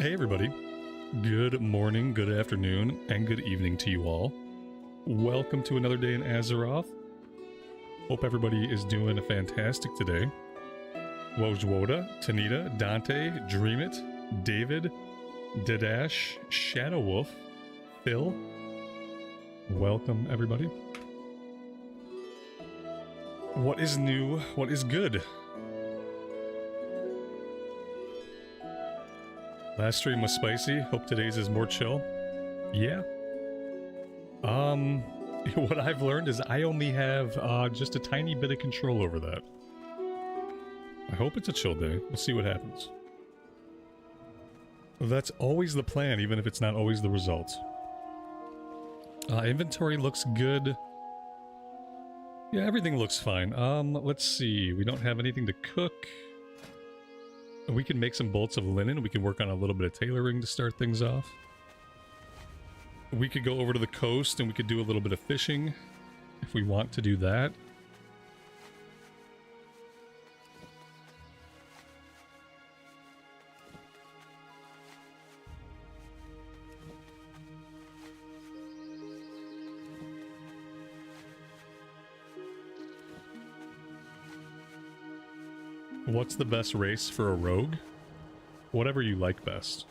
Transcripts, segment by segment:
Hey everybody, good morning, good afternoon, and good evening to you all. Welcome to another day in Azeroth. Hope everybody is doing fantastic today. Wojwoda, Tanita, Dante, Dreamit, David, Dadash, Shadowwolf, Phil. Welcome everybody. What is new? What is good? Last stream was spicy. Hope today's is more chill. Yeah. What I've learned is I only have just a tiny bit of control over that. I hope it's a chill day. We'll see what happens. That's always the plan, even if it's not always the result. Inventory looks good. Yeah, everything looks fine. Let's see. We don't have anything to cook. We can make some bolts of linen. We can work on a little bit of tailoring to start things off. We could go over to the coast and we could do a little bit of fishing if we want to do that. What's the best race for a rogue? Whatever you like best.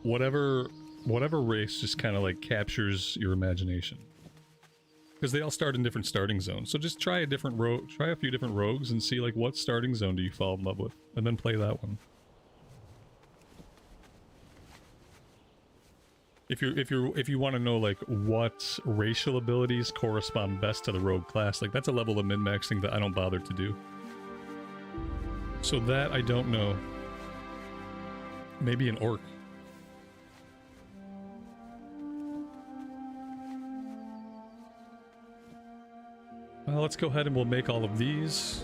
Whatever race just kind of like captures your imagination. Because they all start in different starting zones. So just try a different try a few different rogues and see like what starting zone do you fall in love with, and then play that one. If you want to know like what racial abilities correspond best to the rogue class, like that's a level of min-maxing that I don't bother to do. So that, I don't know. Maybe an orc. Well, let's go ahead and we'll make all of these.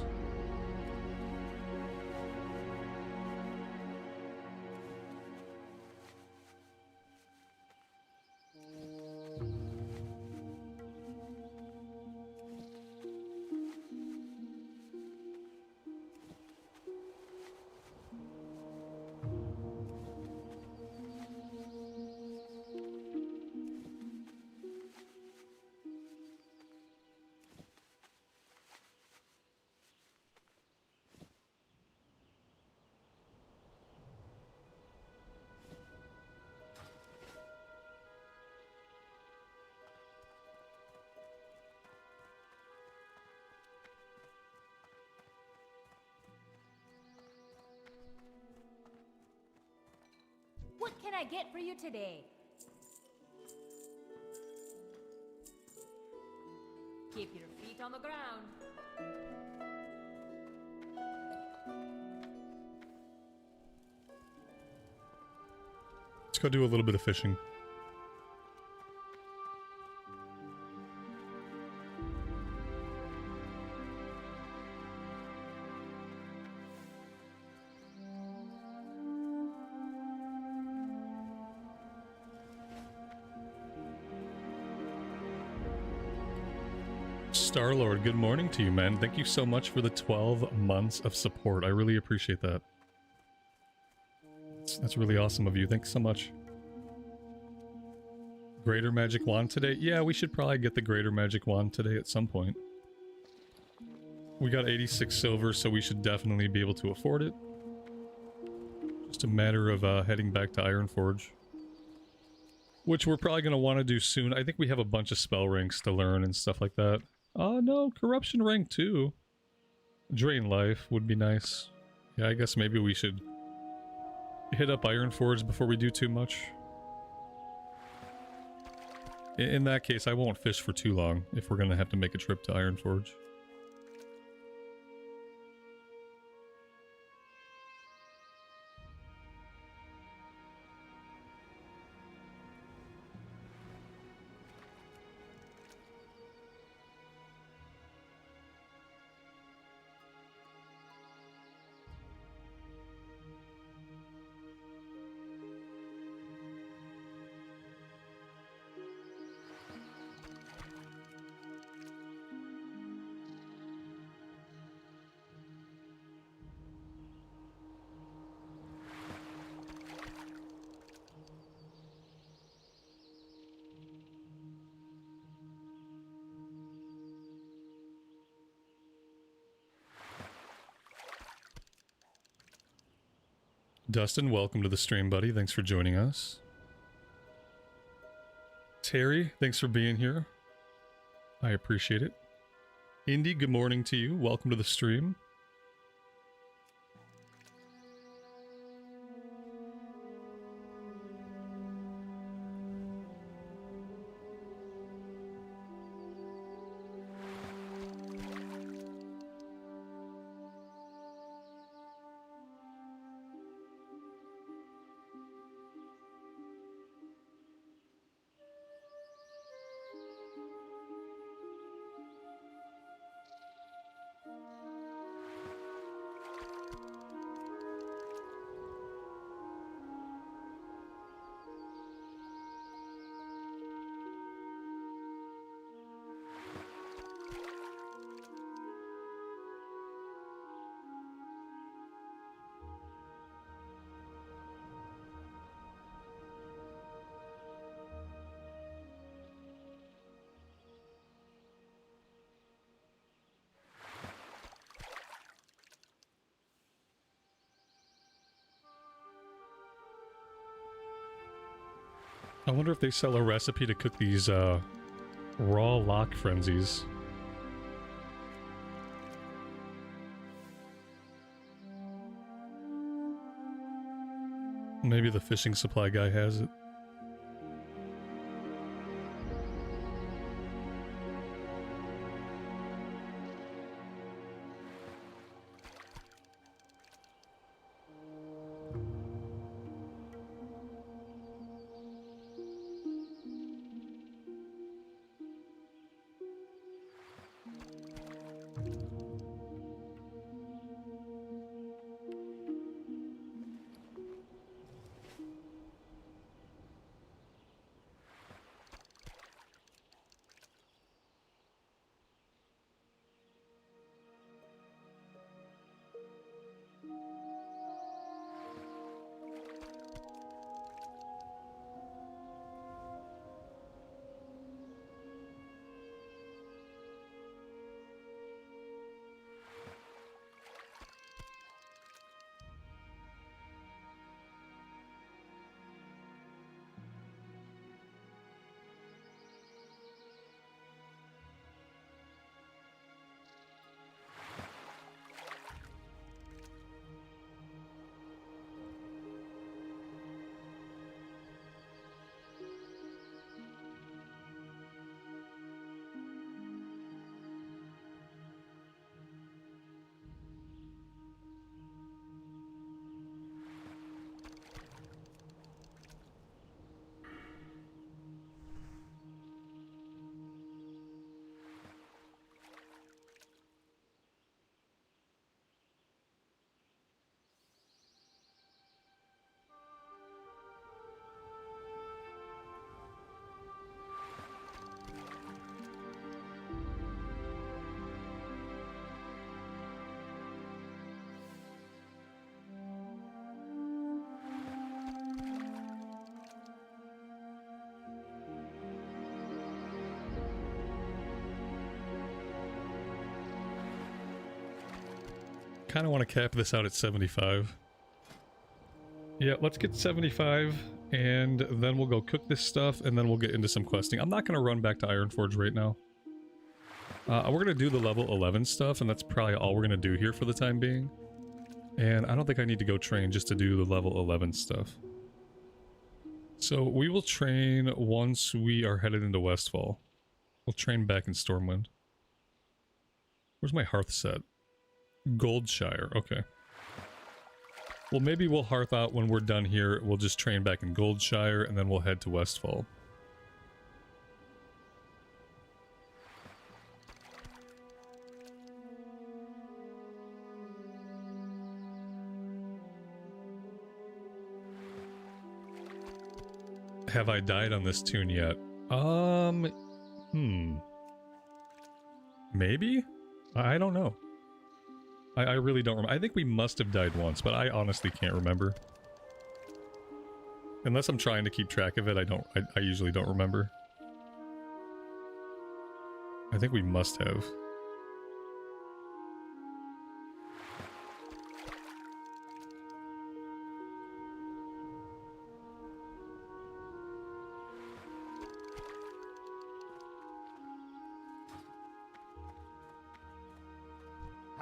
What can I get for you today? Keep your feet on the ground. Let's go do a little bit of fishing. Starlord, good morning to you, man. Thank you so much for the 12 months of support. I really appreciate that. That's really awesome of you. Thanks so much. Greater Magic Wand today? Yeah, we should probably get the Greater Magic Wand today at some point. We got 86 silver, so we should definitely be able to afford it. Just a matter of heading back to Ironforge. Which we're probably going to want to do soon. I think we have a bunch of spell ranks to learn and stuff like that. Oh no, Corruption rank 2. Drain Life would be nice. Yeah, I guess maybe we should hit up Ironforge before we do too much. In that case, I won't fish for too long if we're going to have to make a trip to Ironforge. Dustin, welcome to the stream, buddy. Thanks for joining us. Terry, thanks for being here. I appreciate it. Indy, good morning to you. Welcome to the stream. I wonder if they sell a recipe to cook these raw lock frenzies. Maybe the fishing supply guy has it. Kind of want to cap this out at 75. Yeah, let's get 75 and then we'll go cook this stuff and then we'll get into some questing. I'm not going to run back to Ironforge right now. We're going to do the level 11 stuff and that's probably all we're going to do here for the time being. And I don't think I need to go train just to do the level 11 stuff. So we will train once we are headed into Westfall. We'll train back in Stormwind. Where's my hearth set? Goldshire, okay. Well, maybe we'll hearth out when we're done here. We'll just train back in Goldshire, and then we'll head to Westfall. Have I died on this tune yet? Maybe? I don't know. I really don't remember. I think we must have died once, but I honestly can't remember. Unless I'm trying to keep track of it, I usually don't remember. I think we must have.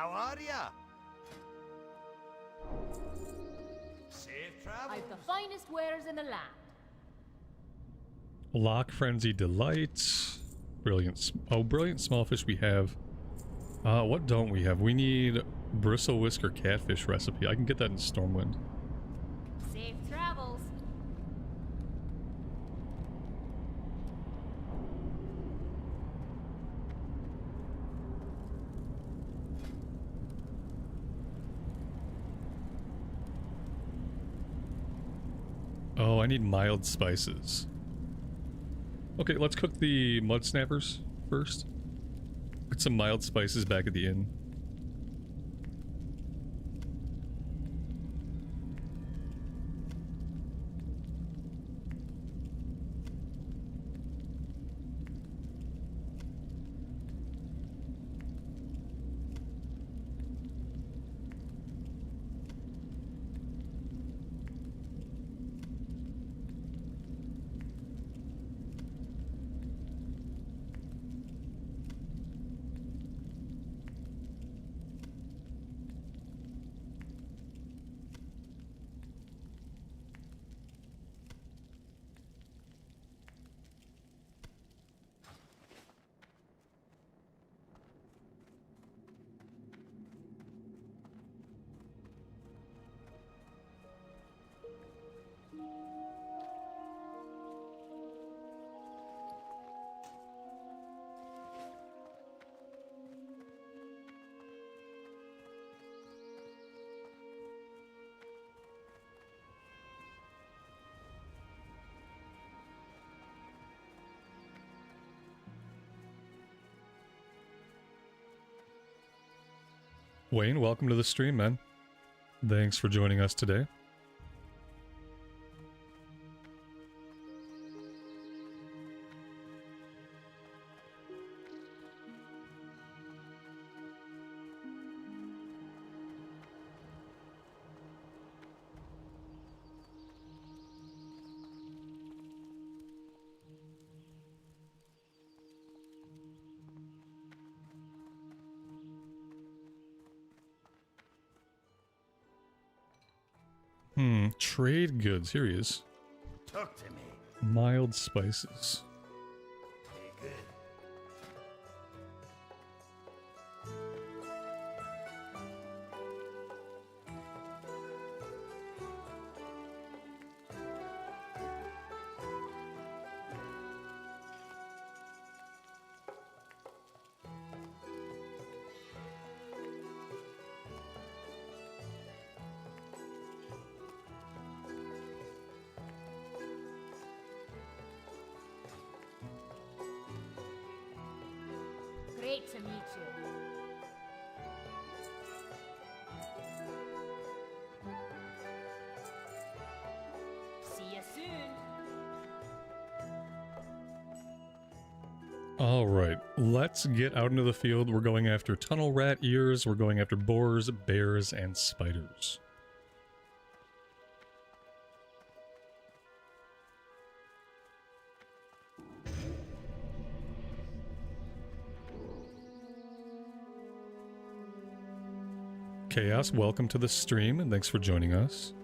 How are ya? Safe travel. I've the finest wares in the land. Lock Frenzy Delight. Brilliant. Brilliant Smallfish we have. What don't we have? We need Bristle Whisker Catfish recipe. I can get that in Stormwind. Safe travels. Oh, I need mild spices. Okay, let's cook the mud snappers first. Put some mild spices back at the inn. Wayne, welcome to the stream, man. Thanks for joining us today. Trade goods. Here he is. Talk to me. Mild spices. Be good. Great to meet you. See you soon. All right, let's get out into the field. We're going after tunnel rat ears. We're going after boars, bears, and spiders. Chaos, welcome to the stream, and thanks for joining us.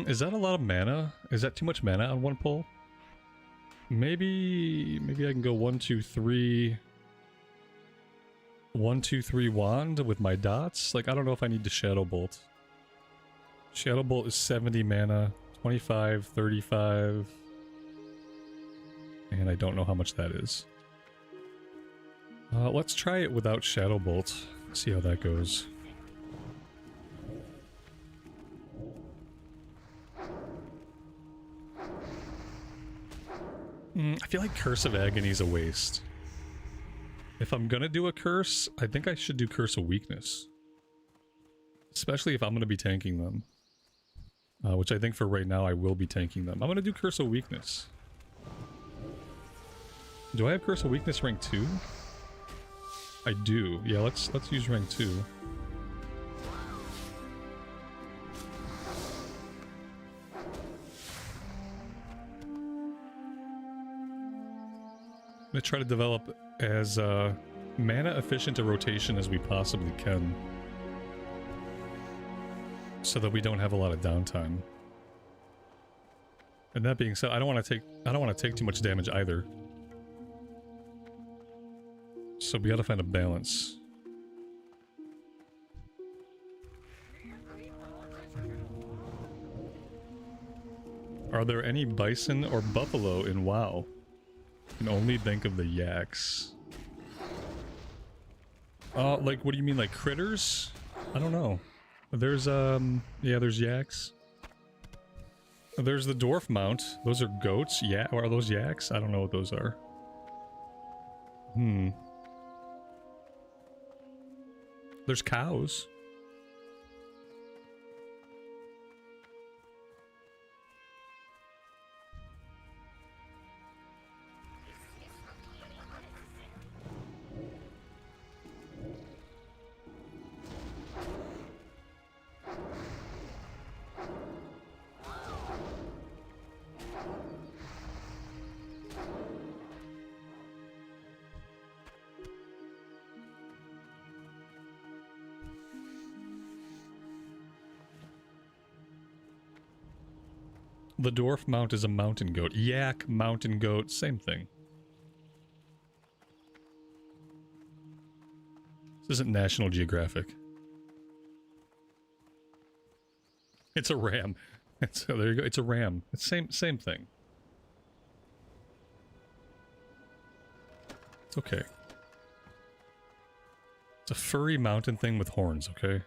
Is that a lot of mana? Is that too much mana on one pull? Maybe I can go 1, 2, 3... 1, 2, 3 wand with my dots? Like, I don't know if I need to Shadow Bolt. Shadow Bolt is 70 mana, 25, 35... And I don't know how much that is. Let's try it without Shadow Bolt. See how that goes. I feel like Curse of Agony is a waste. If I'm gonna do a curse, I think I should do Curse of Weakness. Especially if I'm gonna be tanking them. Which I think for right now I will be tanking them. I'm gonna do Curse of Weakness. Do I have Curse of Weakness rank 2? I do. Yeah, let's use rank 2. I'm gonna try to develop as mana efficient a rotation as we possibly can, so that we don't have a lot of downtime. And that being said, I don't want to take too much damage either. So we gotta find a balance. Are there any bison or buffalo in WoW? I can only think of the yaks. Like, what do you mean, like critters? I don't know. There's, yeah, there's yaks. There's the dwarf mount. Those are goats. Yeah, or are those yaks? I don't know what those are. There's cows. The dwarf mount is a mountain goat. Yak, mountain goat, same thing. This isn't National Geographic. It's a ram. So there you go. It's a ram. It's same thing. It's okay. It's a furry mountain thing with horns, okay?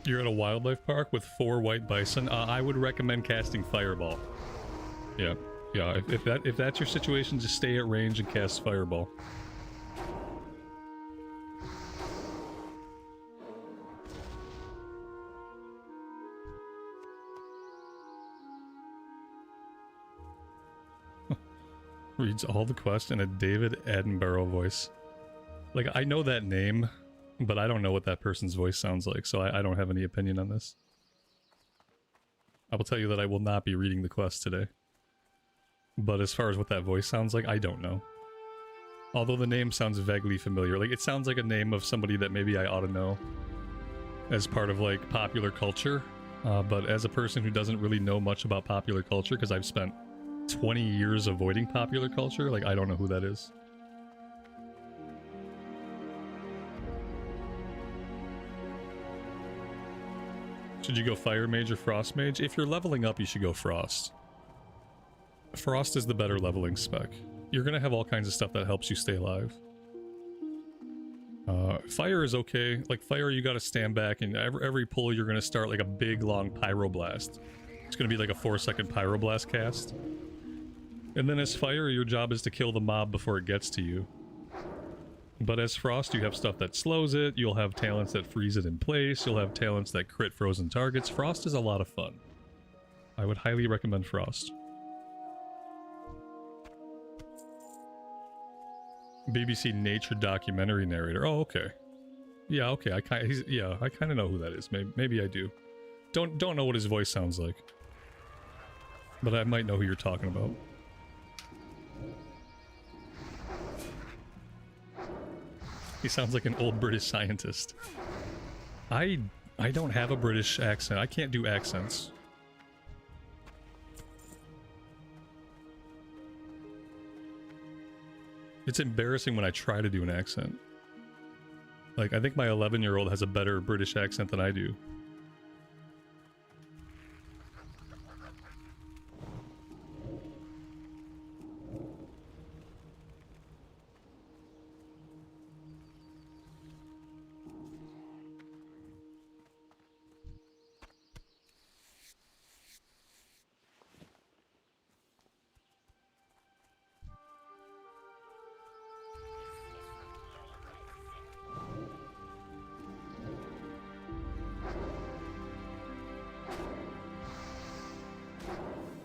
You're at a wildlife park with 4 white bison. I would recommend casting Fireball. Yeah, yeah. If that's your situation, just stay at range and cast Fireball. Reads all the quests in a David Attenborough voice. Like, I know that name, but I don't know what that person's voice sounds like, so I don't have any opinion on this. I will tell you that I will not be reading the quest today. But as far as what that voice sounds like, I don't know. Although the name sounds vaguely familiar. Like, it sounds like a name of somebody that maybe I ought to know as part of, like, popular culture. But as a person who doesn't really know much about popular culture, because I've spent 20 years avoiding popular culture, like, I don't know who that is. Should you go Fire Mage or Frost Mage? If you're leveling up, you should go Frost. Frost is the better leveling spec. You're gonna have all kinds of stuff that helps you stay alive. Fire is okay. Like, Fire, you gotta stand back, and every pull you're gonna start like a big, long Pyroblast. It's gonna be like a 4-second Pyroblast cast. And then as Fire, your job is to kill the mob before it gets to you. But as Frost, you have stuff that slows it, you'll have talents that freeze it in place, you'll have talents that crit frozen targets. Frost is a lot of fun. I would highly recommend Frost. BBC Nature documentary narrator. Oh, okay. Yeah, okay. I kind of know who that is. Maybe I do. Don't know what his voice sounds like, but I might know who you're talking about. He sounds like an old British scientist. I don't have a British accent. I can't do accents. It's embarrassing when I try to do an accent. Like, I think my 11-year-old has a better British accent than I do.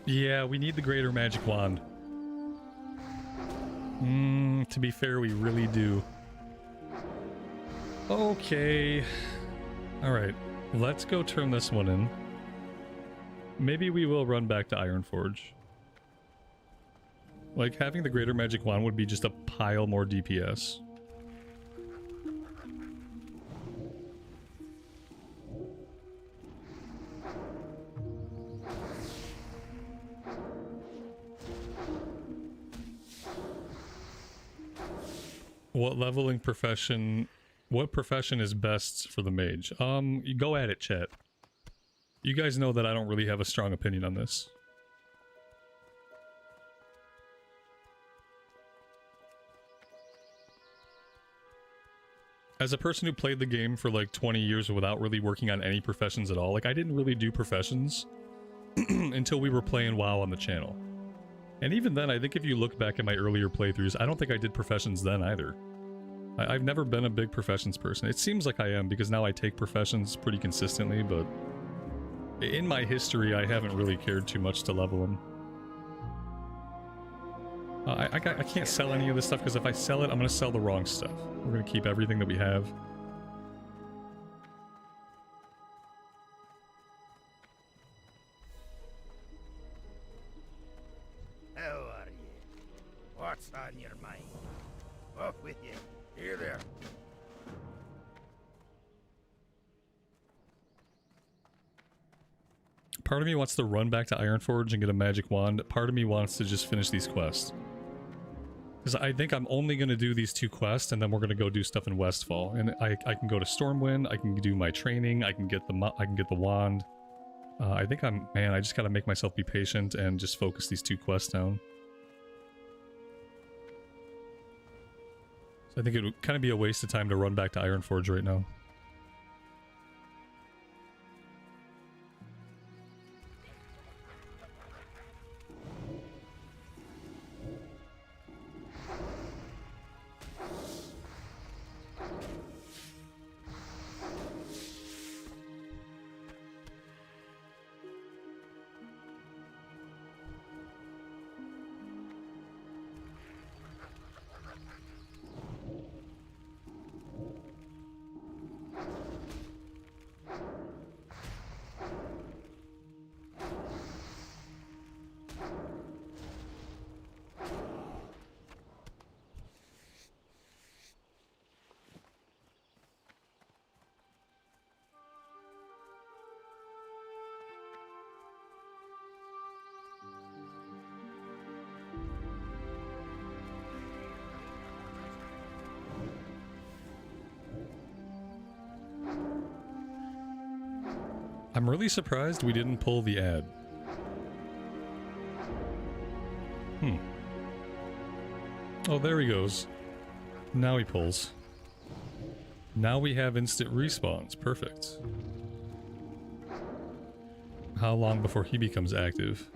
Yeah, we need the greater magic wand. To be fair, we really do. Okay. Alright, let's go turn this one in. Maybe we will run back to Ironforge. Like, having the greater magic wand would be just a pile more DPS. What leveling profession... What profession is best for the mage? You go at it, chat. You guys know that I don't really have a strong opinion on this. As a person who played the game for like 20 years without really working on any professions at all, like I didn't really do professions until we were playing WoW on the channel. And even then, I think if you look back at my earlier playthroughs, I don't think I did professions then either. I've never been a big professions person. It seems like I am because now I take professions pretty consistently, but in my history, I haven't really cared too much to level them. I can't sell any of this stuff because if I sell it, I'm going to sell the wrong stuff. We're going to keep everything that we have. How are you? What's on your mind? Off with you. Here there. Part of me wants to run back to Ironforge and get a magic wand. Part of me wants to just finish these quests. Because I think I'm only going to do these 2 quests, and then we're going to go do stuff in Westfall. And I can go to Stormwind, I can do my training, I can get the wand. I think I just got to make myself be patient and just focus these 2 quests down. So I think it would kind of be a waste of time to run back to Ironforge right now. I'm really surprised we didn't pull the ad. Oh, there he goes. Now he pulls. Now we have instant respawns. Perfect. How long before he becomes active?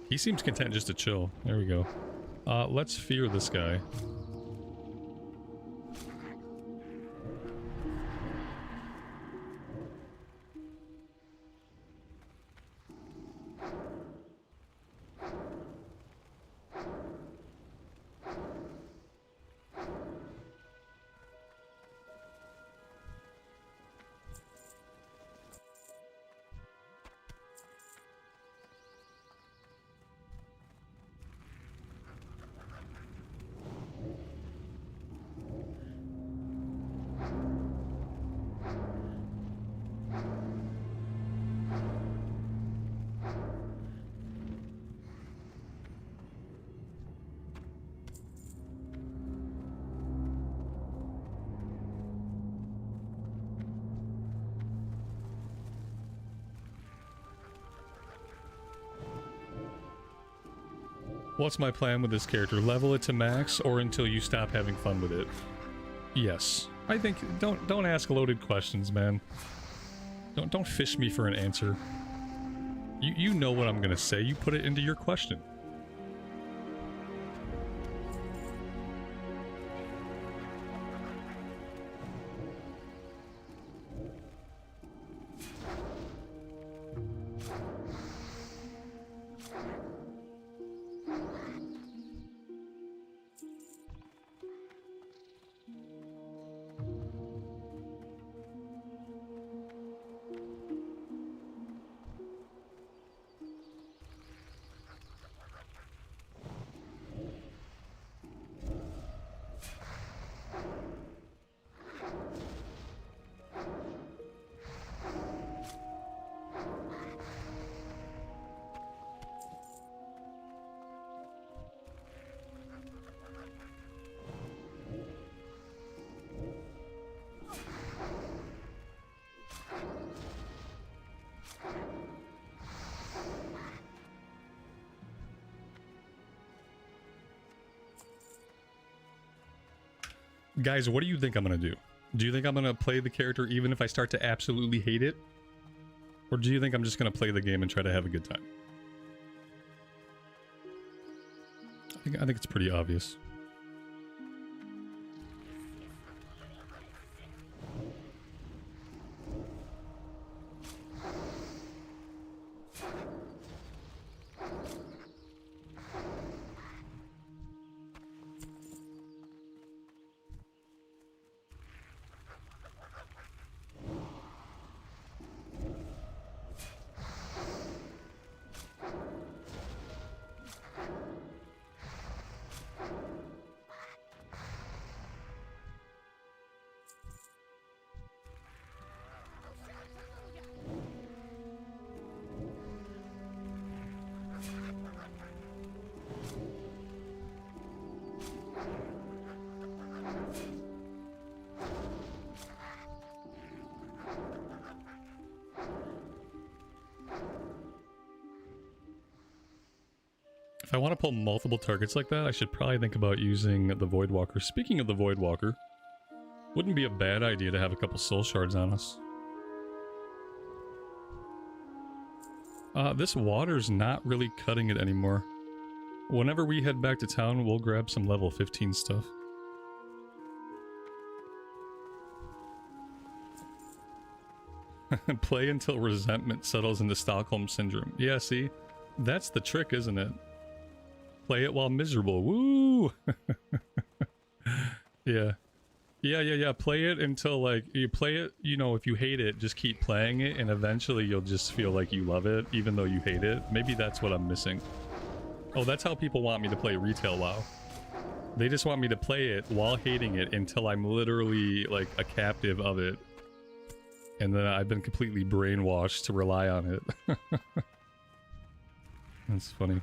He seems content just to chill. There we go. Let's fear this guy. What's my plan with this character? Level it to max or until you stop having fun with it? Yes. I think don't ask loaded questions, man. Don't fish me for an answer. You know what I'm gonna say. You put it into your question. Guys, what do you think I'm going to do? Do you think I'm going to play the character even if I start to absolutely hate it? Or do you think I'm just going to play the game and try to have a good time? I think it's pretty obvious. If I want to pull multiple targets like that, I should probably think about using the Voidwalker. Speaking of the Voidwalker, wouldn't be a bad idea to have a couple soul shards on us. This water's not really cutting it anymore. Whenever we head back to town, we'll grab some level 15 stuff. Play until resentment settles into Stockholm Syndrome. Yeah, see? That's the trick, isn't it? Play it while miserable. Woo! Yeah. Yeah. Play it until, like, you play it, you know, if you hate it, just keep playing it, and eventually you'll just feel like you love it, even though you hate it. Maybe that's what I'm missing. Oh, that's how people want me to play retail WoW. They just want me to play it while hating it until I'm literally, like, a captive of it. And then I've been completely brainwashed to rely on it. That's funny.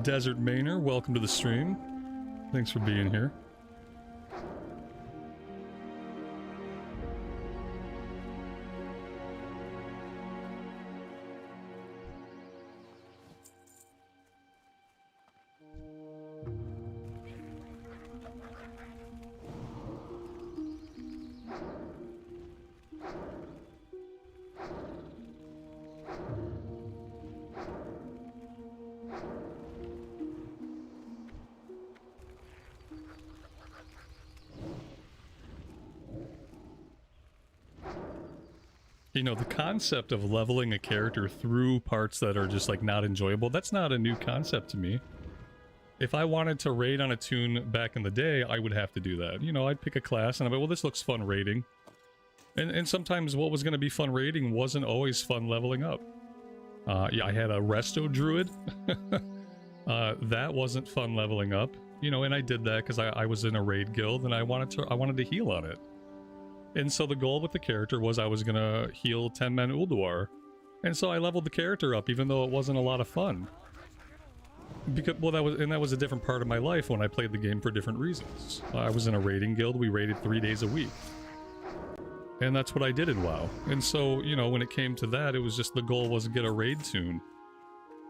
Desert Mainer, welcome to the stream. Thanks for being here. You know, the concept of leveling a character through parts that are just, like, not enjoyable, that's not a new concept to me. If I wanted to raid on a tune back in the day, I would have to do that. You know, I'd pick a class and I'd be, well, this looks fun raiding. And sometimes what was going to be fun raiding wasn't always fun leveling up. Yeah, I had a Resto Druid. That wasn't fun leveling up, you know, and I did that because I was in a raid guild and I wanted to heal on it. And so the goal with the character was I was gonna heal 10 men Ulduar. And so I leveled the character up even though it wasn't a lot of fun. Because, well, that was a different part of my life when I played the game for different reasons. I was in a raiding guild, we raided 3 days a week. And that's what I did in WoW. And so, you know, when it came to that, it was just the goal was to get a raid tune.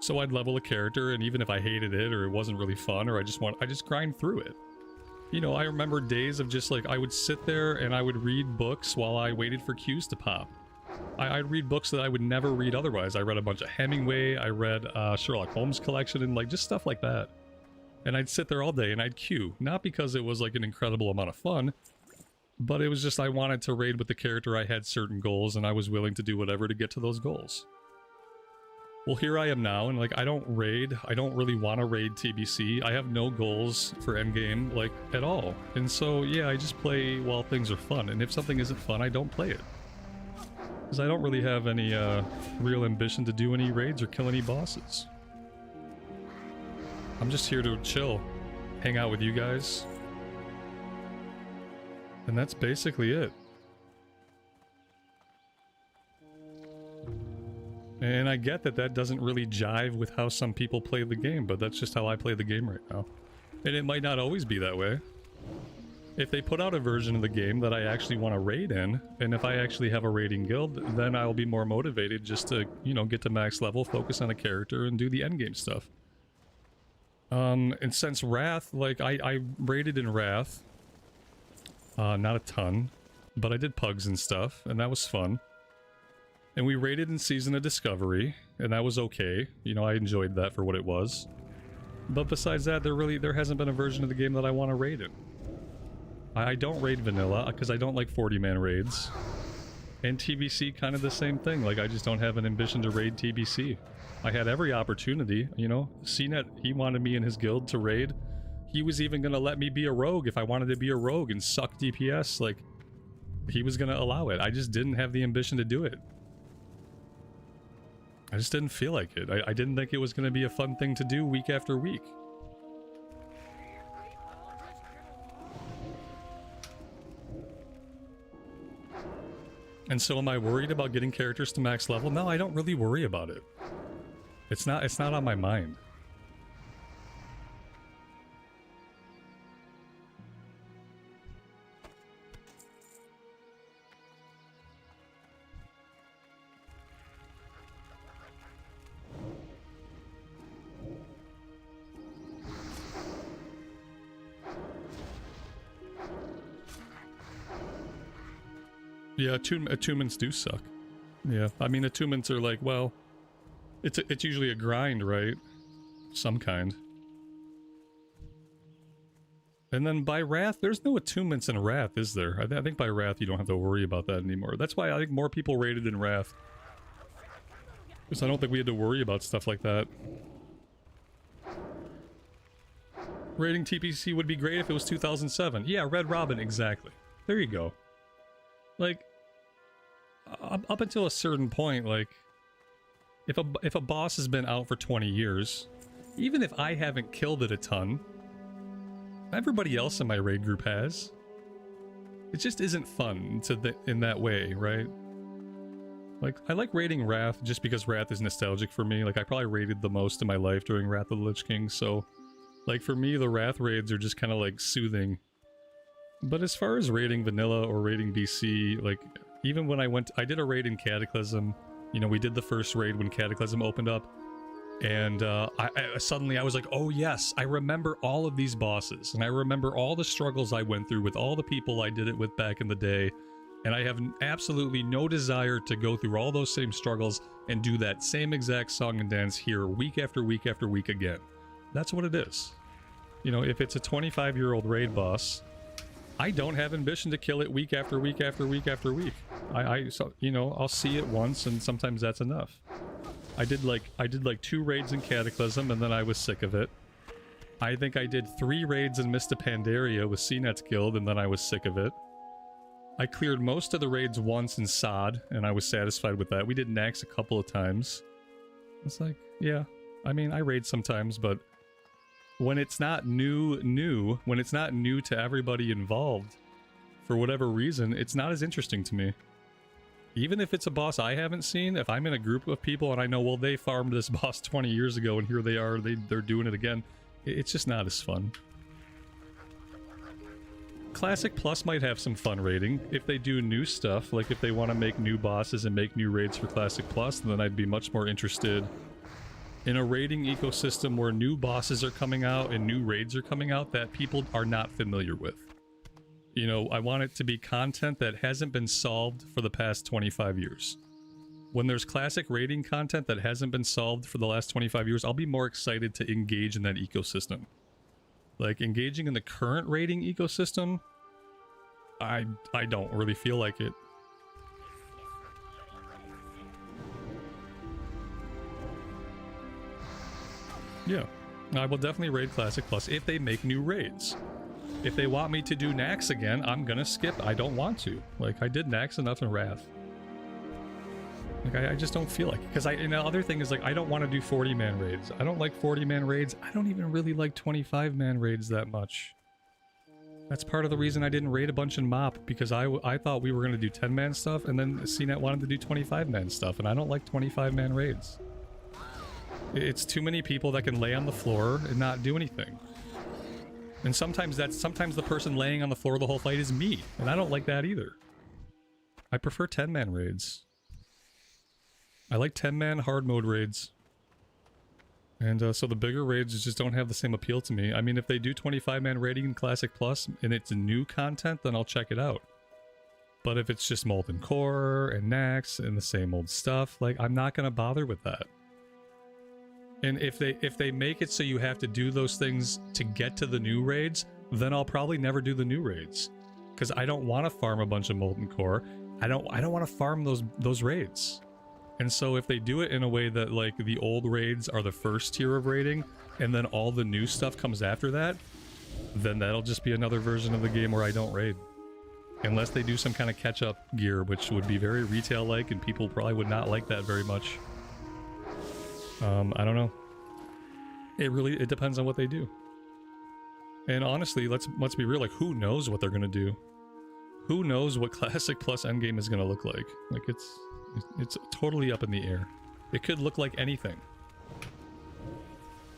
So I'd level a character, and even if I hated it or it wasn't really fun or I just grind through it. You know, I remember days of just like, I would sit there and I would read books while I waited for queues to pop. I'd read books that I would never read otherwise. I read a bunch of Hemingway, I read Sherlock Holmes collection and like just stuff like that. And I'd sit there all day and I'd queue. Not because it was like an incredible amount of fun, but it was just I wanted to raid with the character. I had certain goals and I was willing to do whatever to get to those goals. Well, here I am now, and like I don't raid. I don't really want to raid TBC. I have no goals for endgame, like, at all. And so, yeah, I just play while things are fun. And if something isn't fun, I don't play it. Because I don't really have any real ambition to do any raids or kill any bosses. I'm just here to chill, hang out with you guys. And that's basically it. And I get that that doesn't really jive with how some people play the game, but that's just how I play the game right now. And it might not always be that way. If they put out a version of the game that I actually want to raid in, and if I actually have a raiding guild, then I'll be more motivated just to, you know, get to max level, focus on a character, and do the endgame stuff. And since Wrath, like, I raided in Wrath. Not a ton, but I did pugs and stuff, and that was fun. And we raided in Season of Discovery, and that was okay. You know, I enjoyed that for what it was. But besides that, there hasn't been a version of the game that I want to raid in. I don't raid vanilla, because I don't like 40-man raids. And TBC, kind of the same thing. Like, I just don't have an ambition to raid TBC. I had every opportunity, you know. CNET, he wanted me in his guild to raid. He was even going to let me be a rogue if I wanted to be a rogue and suck DPS. Like, he was going to allow it. I just didn't have the ambition to do it. I just didn't feel like it. I didn't think it was going to be a fun thing to do week after week. And so am I worried about getting characters to max level? No, I don't really worry about it. It's not on my mind. Yeah, attunements do suck. Yeah, I mean, attunements are like, well, it's usually a grind, right? Some kind. And then by Wrath, there's no attunements in Wrath, is there? I think by Wrath you don't have to worry about that anymore. That's why I think more people raided in Wrath. Because I don't think we had to worry about stuff like that. Raiding TPC would be great if it was 2007. Yeah, Red Robin, exactly. There you go. Like, up until a certain point, like, if a boss has been out for 20 years, even if I haven't killed it a ton, everybody else in my raid group has. It just isn't fun in that way, right? Like, I like raiding Wrath just because Wrath is nostalgic for me. Like, I probably raided the most in my life during Wrath of the Lich King, so, like, for me, the Wrath raids are just kind of, like, soothing. But as far as raiding vanilla or raiding BC, like, even when I did a raid in Cataclysm, you know, we did the first raid when Cataclysm opened up, and suddenly I was like, oh yes, I remember all of these bosses, and I remember all the struggles I went through with all the people I did it with back in the day, and I have absolutely no desire to go through all those same struggles and do that same exact song and dance here week after week after week again. That's what it is. You know, if it's a 25-year-old raid boss, I don't have ambition to kill it week after week after week after week. So, you know, I'll see it once and sometimes that's enough. I did like 2 raids in Cataclysm and then I was sick of it. I think I did 3 raids in Mista Pandaria with CNET's guild and then I was sick of it. I cleared most of the raids once in Sod and I was satisfied with that. We did Nax a couple of times. It's like, yeah, I mean, I raid sometimes, but when it's not new, when it's not new to everybody involved, for whatever reason, it's not as interesting to me. Even if it's a boss I haven't seen, if I'm in a group of people and I know, well, they farmed this boss 20 years ago and here they are, they're doing it again, it's just not as fun. Classic Plus might have some fun raiding. If they do new stuff, like if they want to make new bosses and make new raids for Classic Plus, then I'd be much more interested in a raiding ecosystem where new bosses are coming out and new raids are coming out that people are not familiar with. You know, I want it to be content that hasn't been solved for the past 25 years. When there's classic raiding content that hasn't been solved for the last 25 years, I'll be more excited to engage in that ecosystem. Like, engaging in the current raiding ecosystem, I don't really feel like it. Yeah, I will definitely raid Classic Plus if they make new raids. If they want me to do Nax again, I'm gonna skip. I don't want to. Like, I did Nax enough in Wrath. Like, I just don't feel like it. Because and the other thing is, like, I don't want to do 40-man raids. I don't like 40-man raids. I don't even really like 25-man raids that much. That's part of the reason I didn't raid a bunch in MOP, because I thought we were going to do 10-man stuff, and then CNET wanted to do 25-man stuff, and I don't like 25-man raids. It's too many people that can lay on the floor and not do anything. And sometimes the person laying on the floor the whole fight is me, and I don't like that either. I prefer 10-man raids. I like 10-man hard mode raids. And so the bigger raids just don't have the same appeal to me. I mean, if they do 25-man raiding in Classic Plus and it's new content, then I'll check it out. But if it's just Molten Core and Nax and the same old stuff, like, I'm not gonna bother with that. And if they make it so you have to do those things to get to the new raids, then I'll probably never do the new raids. Because I don't want to farm a bunch of Molten Core. I don't want to farm those raids. And so if they do it in a way that, like, the old raids are the first tier of raiding, and then all the new stuff comes after that, then that'll just be another version of the game where I don't raid. Unless they do some kind of catch-up gear, which would be very retail-like, and people probably would not like that very much. I don't know. It depends on what they do. And honestly, let's be real, like, who knows what they're gonna do? Who knows what Classic Plus Endgame is gonna look like? Like, it's totally up in the air. It could look like anything.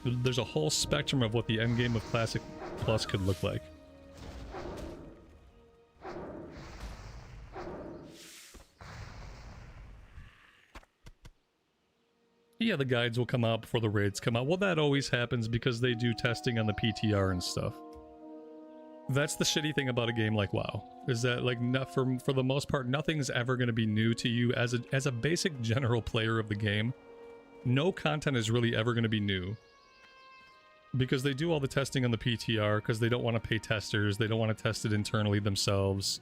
There's a whole spectrum of what the endgame of Classic Plus could look like. Yeah, the guides will come out before the raids come out. Well, that always happens because they do testing on the PTR and stuff. That's the shitty thing about a game like WoW, is that, like, for the most part, nothing's ever going to be new to you as a basic general player of the game. No content is really ever going to be new. Because they do all the testing on the PTR, because they don't want to pay testers, they don't want to test it internally themselves.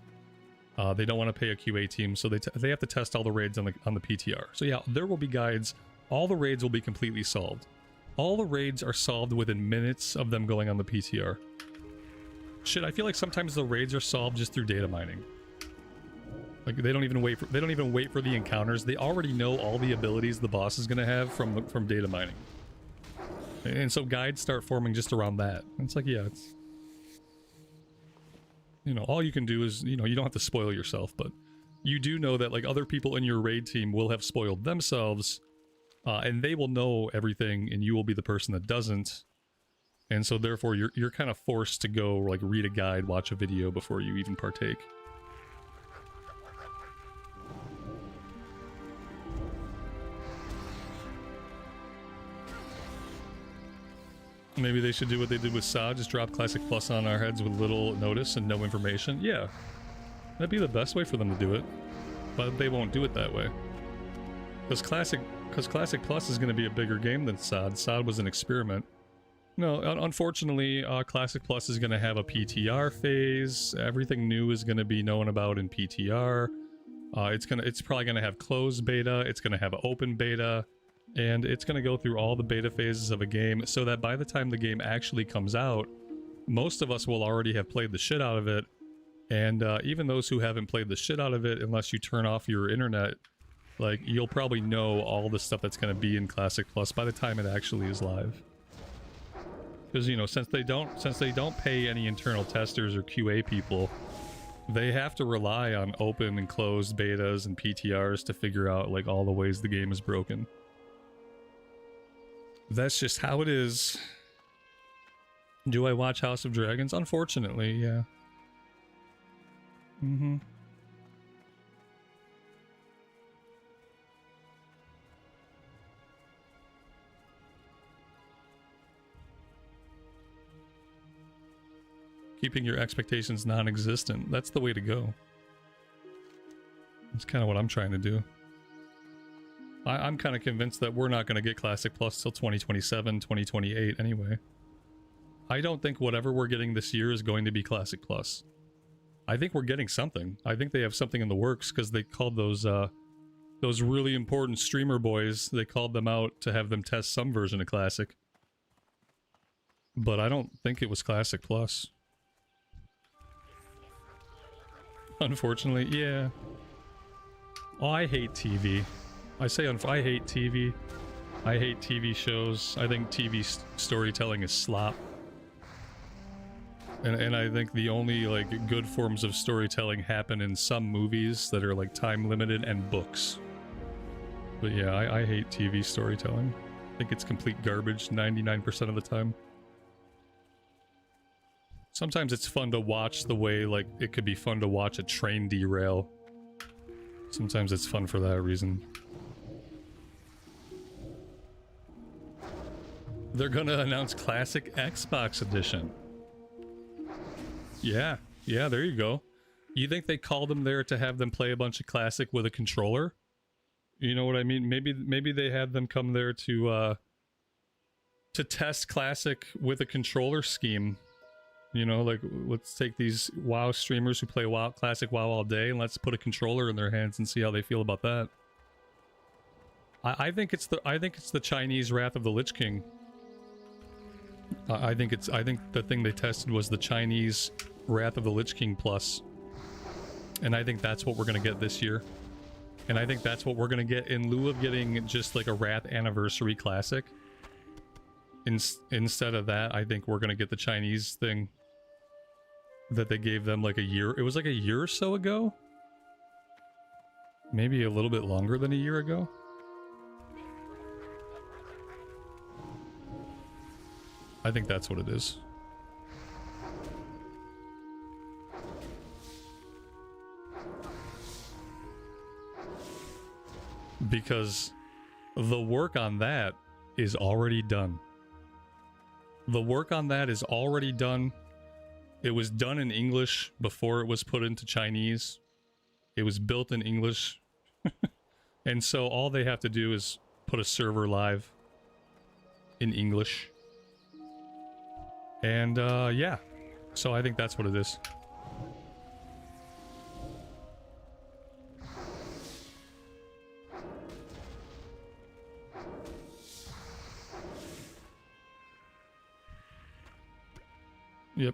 They don't want to pay a QA team, so they have to test all the raids on the PTR. So yeah, there will be guides. All the raids will be completely solved. All the raids are solved within minutes of them going on the PTR. Shit, I feel like sometimes the raids are solved just through data mining. Like, they don't even wait for the encounters. They already know all the abilities the boss is gonna have from data mining. And so guides start forming just around that. And it's like, yeah, it's, you know, all you can do is, you know, you don't have to spoil yourself, but you do know that, like, other people in your raid team will have spoiled themselves, and they will know everything, and you will be the person that doesn't. And so therefore you're kind of forced to go, like, read a guide, watch a video before you even partake. Maybe they should do what they did with SOD, just drop Classic Plus on our heads with little notice and no information. Yeah, that'd be the best way for them to do it. But they won't do it that way. Because Classic Plus is going to be a bigger game than SOD. SOD was an experiment. No, unfortunately, Classic Plus is going to have a PTR phase. Everything new is going to be known about in PTR. It's probably going to have closed beta. It's going to have open beta. And it's going to go through all the beta phases of a game so that by the time the game actually comes out, most of us will already have played the shit out of it. And even those who haven't played the shit out of it, unless you turn off your internet, like, you'll probably know all the stuff that's going to be in Classic Plus by the time it actually is live. Because, you know, since they don't pay any internal testers or QA people, they have to rely on open and closed betas and PTRs to figure out like all the ways the game is broken. That's just how it is. Do I watch House of Dragons? Unfortunately, yeah. Keeping your expectations non-existent. That's the way to go. That's kind of what I'm trying to do. I'm kind of convinced that we're not going to get Classic Plus till 2027, 2028 anyway. I don't think whatever we're getting this year is going to be Classic Plus. I think we're getting something. I think they have something in the works because they called those really important streamer boys, they called them out to have them test some version of Classic. But I don't think it was Classic Plus. Unfortunately, yeah. Oh, I hate TV. I hate TV. I hate TV shows. I think TV storytelling is slop. And I think the only like good forms of storytelling happen in some movies that are like time limited and books. But yeah, I hate TV storytelling. I think it's complete garbage 99% of the time. Sometimes it's fun to watch the way, like, it could be fun to watch a train derail. Sometimes it's fun for that reason. They're gonna announce Classic Xbox Edition. Yeah, there you go. You think they called them there to have them play a bunch of Classic with a controller? You know what I mean? Maybe they had them come there to test Classic with a controller scheme. You know, like, let's take these WoW streamers who play WoW, Classic WoW all day, and let's put a controller in their hands and see how they feel about that. I think it's the Chinese Wrath of the Lich King. I think the thing they tested was the Chinese Wrath of the Lich King Plus. And I think that's what we're gonna get this year. And I think that's what we're gonna get in lieu of getting just like a Wrath Anniversary Classic. Instead of that, I think we're gonna get the Chinese thing that they gave them like a year. It was like a year or so ago? Maybe a little bit longer than a year ago? I think that's what it is. Because the work on that is already done. The work on that is already done. It was done in English before it was put into Chinese. It was built in English. And so all they have to do is put a server live in English. And yeah. So I think that's what it is. Yep.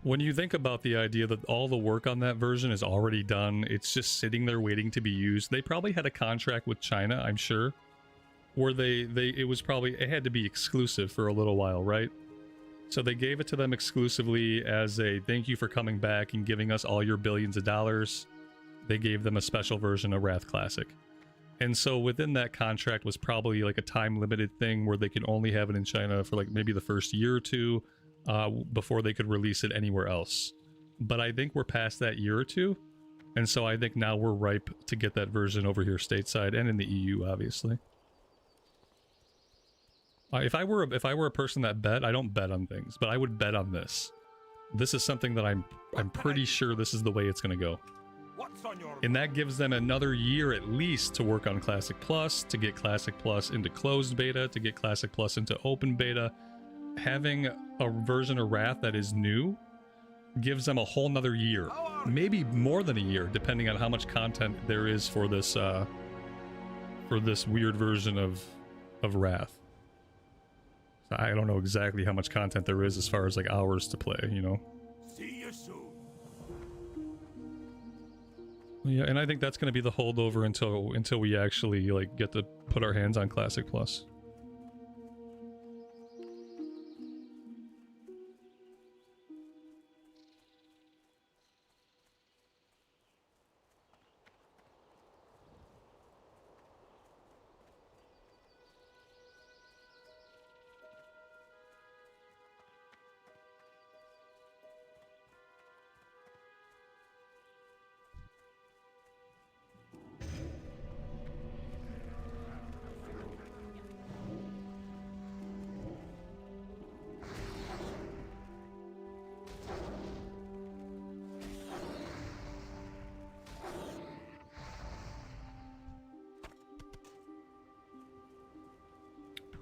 When you think about the idea that all the work on that version is already done, it's just sitting there waiting to be used. They probably had a contract with China, I'm sure, where it had to be exclusive for a little while, right? So they gave it to them exclusively as a thank you for coming back and giving us all your billions of dollars. They gave them a special version of Wrath Classic. And so within that contract was probably like a time limited thing where they could only have it in China for like maybe the first year or two before they could release it anywhere else. But I think we're past that year or two. And so I think now we're ripe to get that version over here stateside and in the EU, obviously. If I were a person that bet, I don't bet on things, but I would bet on this. This is something that I'm pretty sure this is the way it's going to go. And that gives them another year at least to work on Classic Plus, to get Classic Plus into closed beta, to get Classic Plus into open beta. Having a version of Wrath that is new gives them a whole nother year. Maybe more than a year, depending on how much content there is for this weird version of Wrath. So I don't know exactly how much content there is as far as like hours to play, you know? See you soon. Yeah, and I think that's going to be the holdover until we actually like get to put our hands on Classic Plus.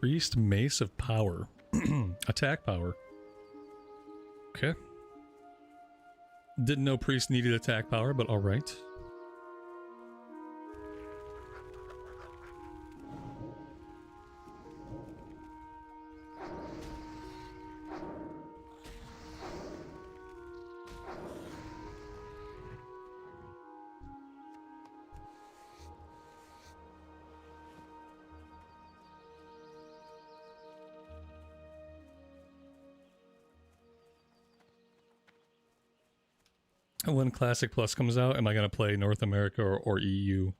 Priest Mace of Power. Attack power. Okay. Didn't know Priest needed attack power, but alright. When Classic Plus comes out, am I going to play North America or EU?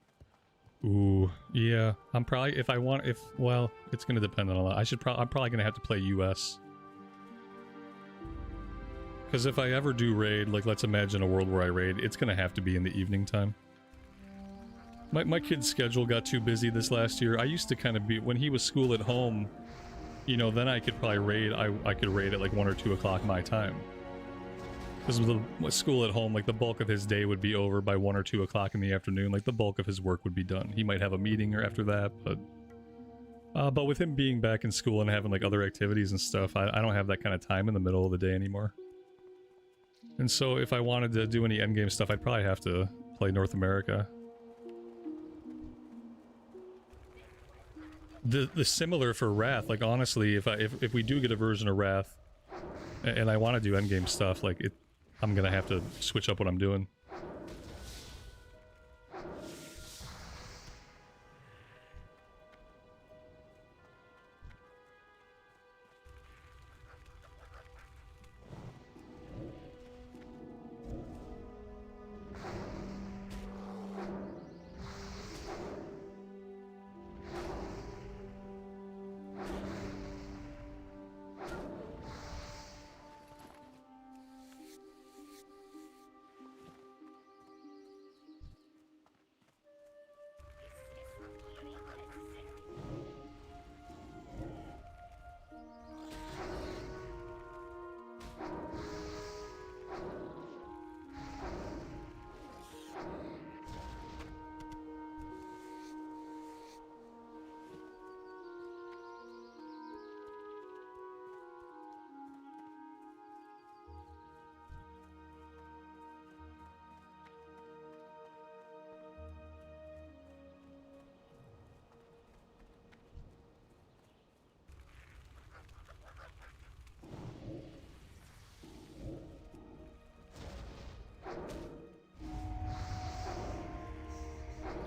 Ooh, yeah. I'm probably, well, it's going to depend on a lot. I'm probably going to have to play US. Because if I ever do raid, like let's imagine a world where I raid, it's going to have to be in the evening time. My kid's schedule got too busy this last year. I used to kind of be, when he was school at home, you know, then I could probably raid, I could raid at like 1 or 2 o'clock my time. Because with school at home, like the bulk of his day would be over by 1 or 2 o'clock in the afternoon. Like the bulk of his work would be done. He might have a meeting or after that, but with him being back in school and having like other activities and stuff, I don't have that kind of time in the middle of the day anymore. And so if I wanted to do any endgame stuff, I'd probably have to play North America. The similar for Wrath, like honestly, if we do get a version of Wrath, and I want to do endgame stuff, like I'm gonna have to switch up what I'm doing.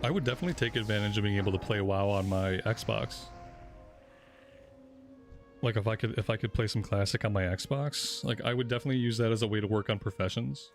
I would definitely take advantage of being able to play WoW on my Xbox. Like if I could play some Classic on my Xbox, like I would definitely use that as a way to work on professions.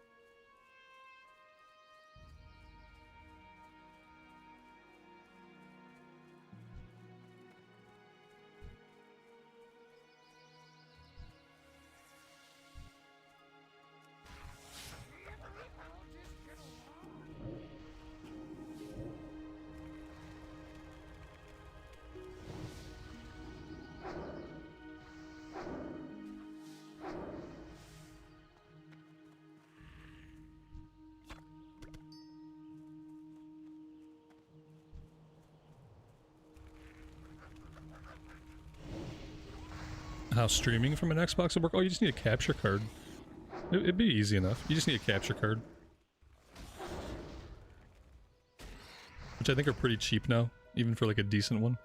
How streaming from an Xbox would work? Oh, you just need a capture card. It'd be easy enough. You just need a capture card. Which I think are pretty cheap now, even for like a decent one.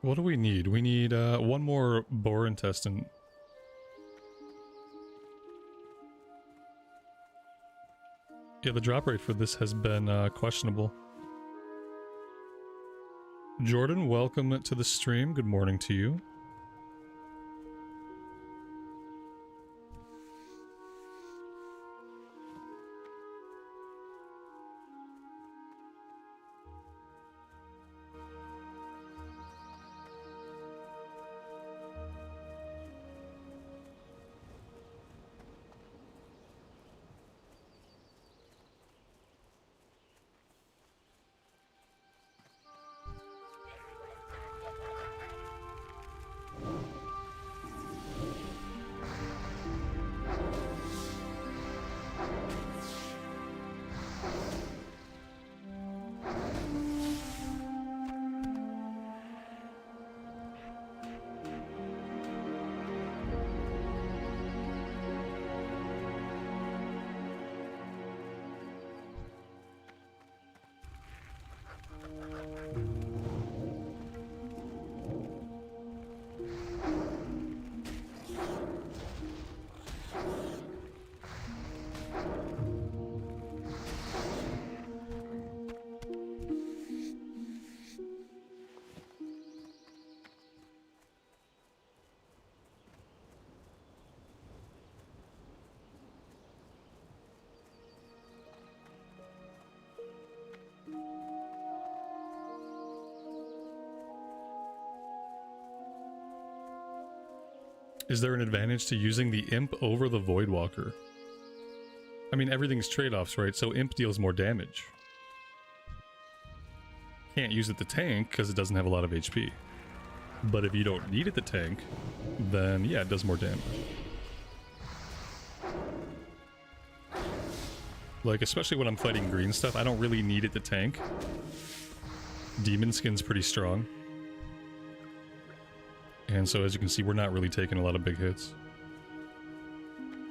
What do we need? We need one more boar intestine. Yeah, the drop rate for this has been questionable. Jordan, welcome to the stream. Good morning to you. Is there an advantage to using the Imp over the Voidwalker? I mean, everything's trade-offs, right? So Imp deals more damage. Can't use it to tank because it doesn't have a lot of HP. But if you don't need it to tank, then yeah, it does more damage. Like, especially when I'm fighting green stuff, I don't really need it to tank. Demon Skin's pretty strong. And so as you can see, we're not really taking a lot of big hits.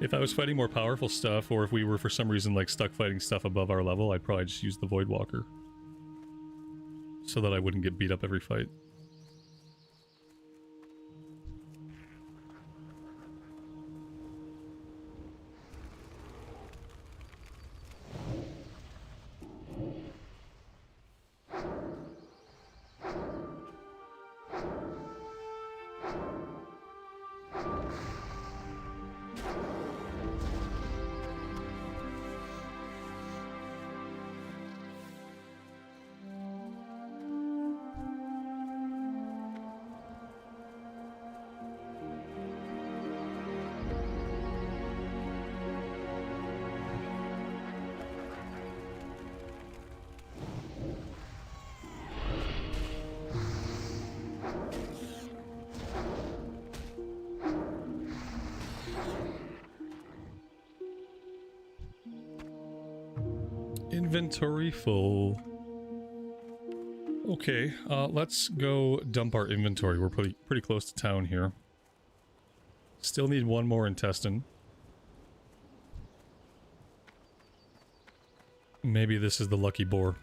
If I was fighting more powerful stuff, or if we were for some reason like stuck fighting stuff above our level, I'd probably just use the Voidwalker. So that I wouldn't get beat up every fight. Inventory full. Okay, let's go dump our inventory. We're pretty close to town here. Still need one more intestine. Maybe this is the lucky boar.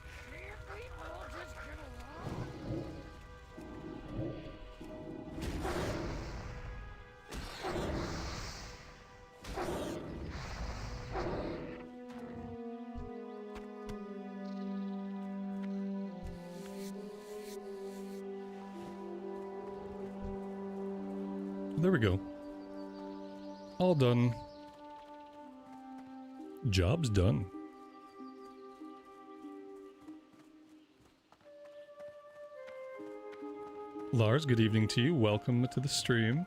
There we go. All done. Job's done. Lars, good evening to you. Welcome to the stream.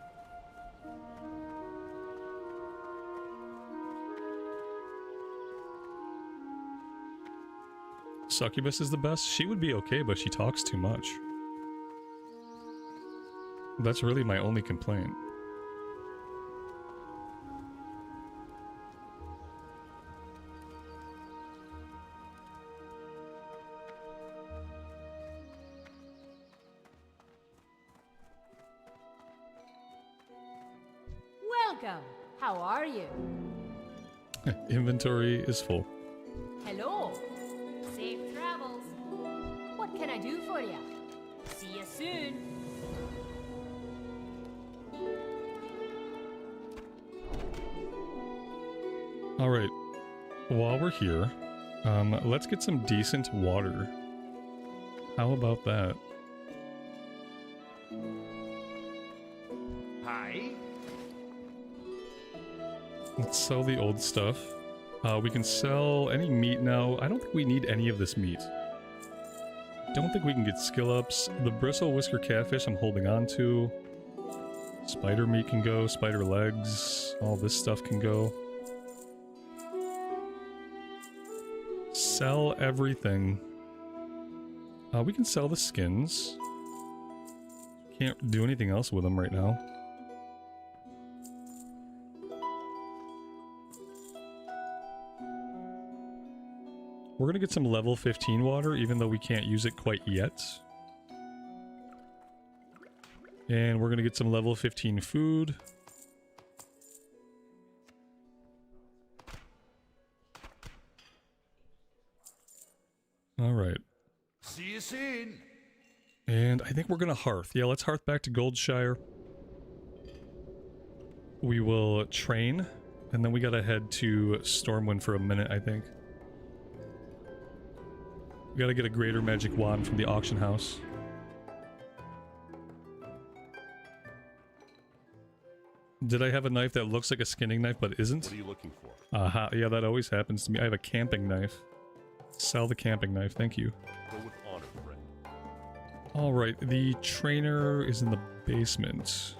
Succubus is the best. She would be okay, but she talks too much. That's really my only complaint. Welcome. How are you? Inventory is full. Hello. Safe travels. What can I do for you? See you soon. All right. While we're here, let's get some decent water. How about that? Hi. Let's sell the old stuff. We can sell any meat now. I don't think we need any of this meat. Don't think we can get skill ups. The bristle whisker catfish I'm holding on to. Spider meat can go. Spider legs. All this stuff can go. Sell everything. We can sell the skins. Can't do anything else with them right now. We're gonna get some level 15 water, even though we can't use it quite yet. And we're gonna get some level 15 food. Alright. See you soon. And I think we're gonna hearth. Yeah, let's hearth back to Goldshire. We will train, and then we gotta head to Stormwind for a minute, I think. We gotta get a greater magic wand from the auction house. Did I have a knife that looks like a skinning knife but isn't? What are you looking for? Aha, yeah, that always happens to me. I have a camping knife. Sell the camping knife, thank you. Go with honor, friend. Alright, the trainer is in the basement.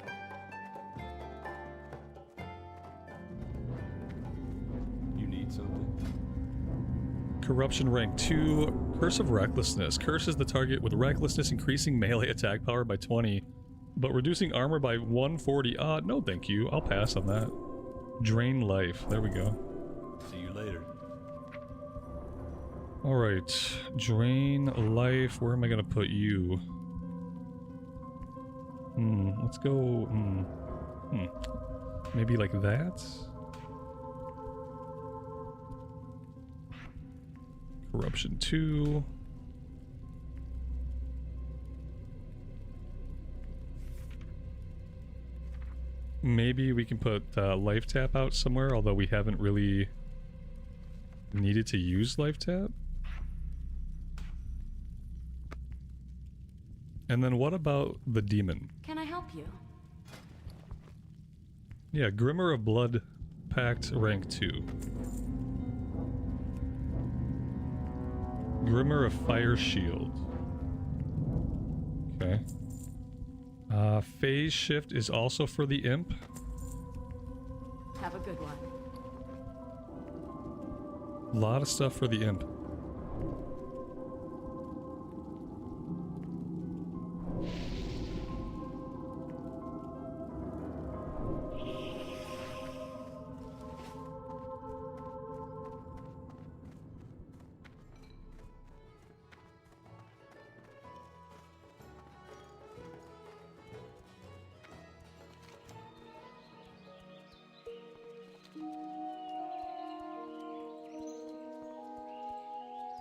Corruption rank 2. Curse of Recklessness. Curses the target with recklessness, increasing melee attack power by 20, but reducing armor by 140. No thank you. I'll pass on that. Drain life. There we go. See you later. Alright. Drain life. Where am I gonna put you? Let's go... Maybe like that? Corruption 2. Maybe we can put life tap out somewhere, although we haven't really needed to use life tap. And then what about the demon? Can I help you? Yeah, Grimmer of Blood Pact rank 2. Grimmer of Fire Shield. Okay. Phase Shift is also for the Imp. Have a good one. A lot of stuff for the Imp.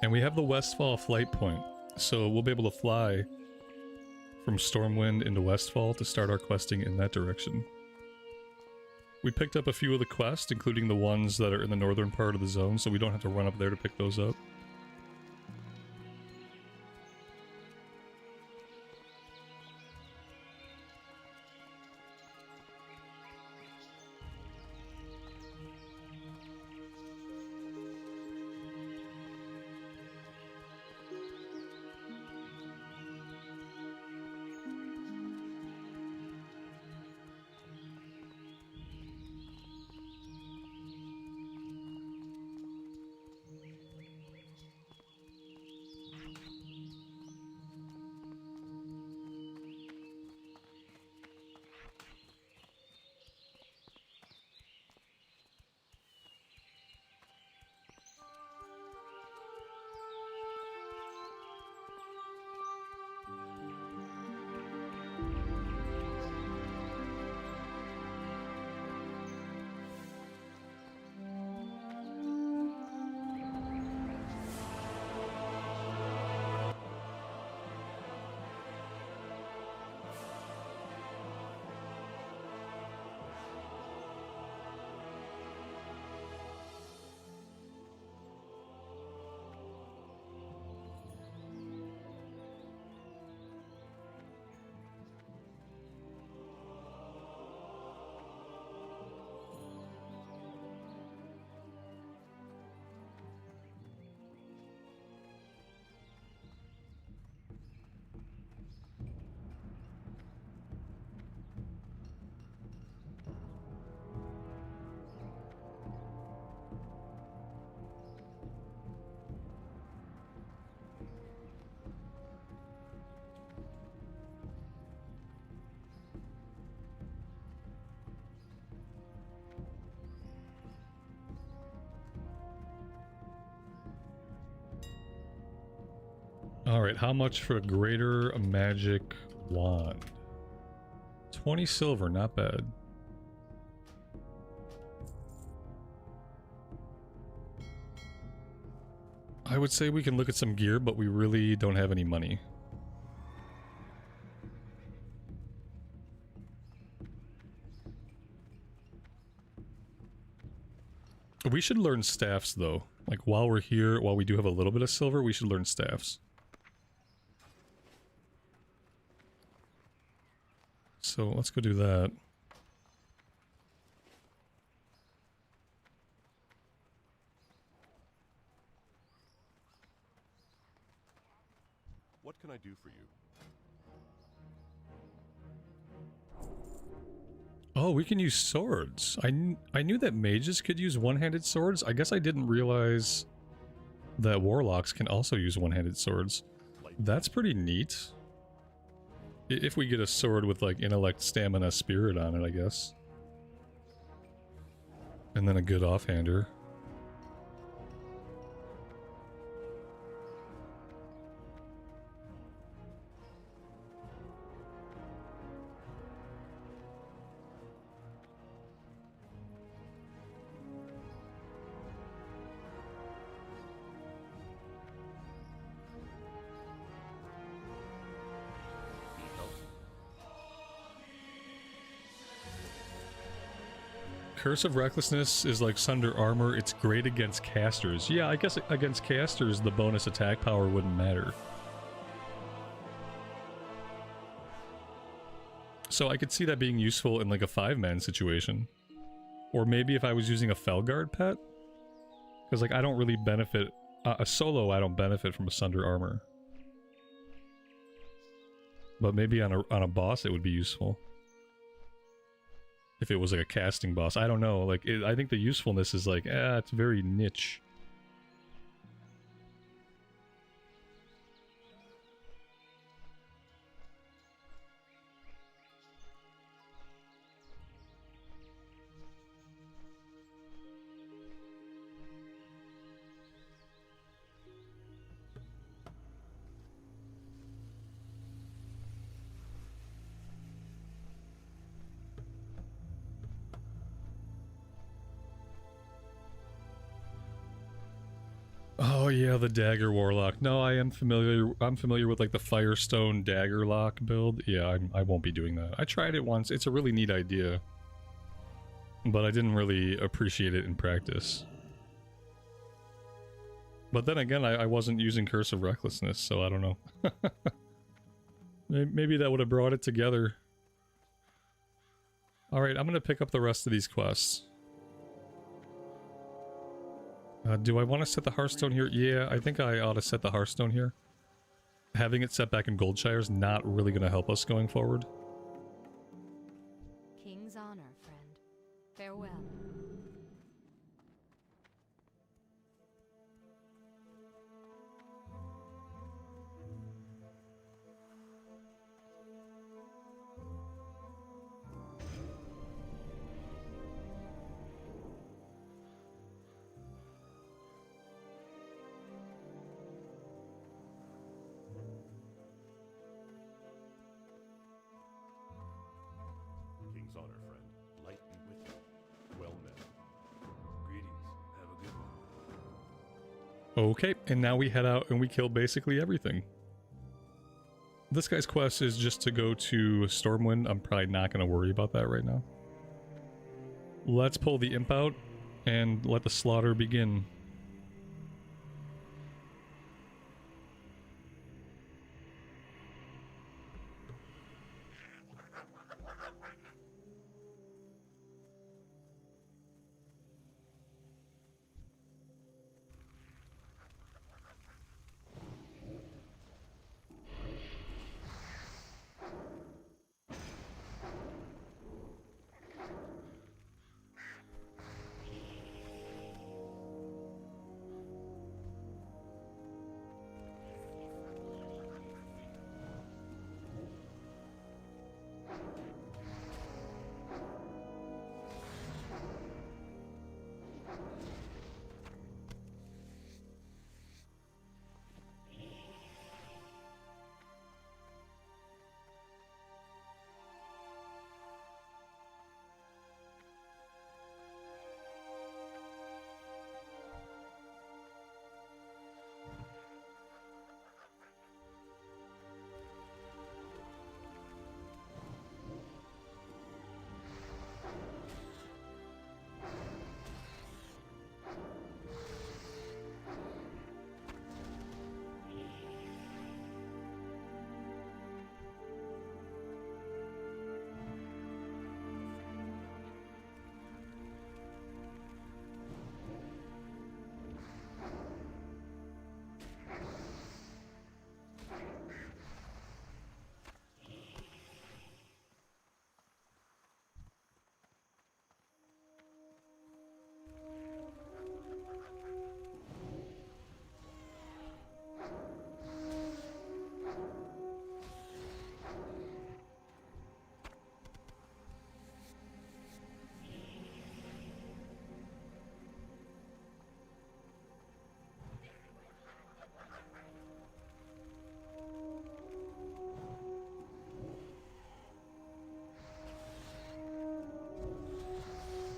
And we have the Westfall flight point, so we'll be able to fly from Stormwind into Westfall to start our questing in that direction. We picked up a few of the quests, including the ones that are in the northern part of the zone, so we don't have to run up there to pick those up. Alright, how much for a greater magic wand? 20 silver, not bad. I would say we can look at some gear, but we really don't have any money. We should learn staffs, though. Like, while we're here, while we do have a little bit of silver, we should learn staffs. So let's go do that. What can I do for you? Oh, we can use swords. I knew that mages could use one-handed swords. I guess I didn't realize that warlocks can also use one-handed swords. That's pretty neat. If we get a sword with like intellect, stamina, spirit on it, I guess. And then a good offhander. Curse of Recklessness is like Sunder Armor. It's great against casters. Yeah, I guess against casters, the bonus attack power wouldn't matter. So I could see that being useful in like a 5-man situation. Or maybe if I was using a Felguard pet. Because like I don't really benefit... a solo, I don't benefit from a Sunder Armor. But maybe on a boss it would be useful. If it was like a casting boss. I don't know. Like, I think the usefulness is like, it's very niche. Oh yeah, the dagger warlock. No, I'm familiar with like the Firestone dagger lock build. Yeah, I won't be doing that. I tried it once. It's a really neat idea. But I didn't really appreciate it in practice. But then again, I wasn't using Curse of Recklessness, so I don't know. Maybe that would have brought it together. Alright, I'm gonna pick up the rest of these quests. Do I want to set the Hearthstone here? Yeah, I think I ought to set the Hearthstone here. Having it set back in Goldshire is not really going to help us going forward. King's honor, friend. Farewell. King's honor, friend. Light be with you. Well met. Greetings. Have a good one. Okay, and now we head out and we kill basically everything. This guy's quest is just to go to Stormwind. I'm probably not going to worry about that right now. Let's pull the imp out and let the slaughter begin.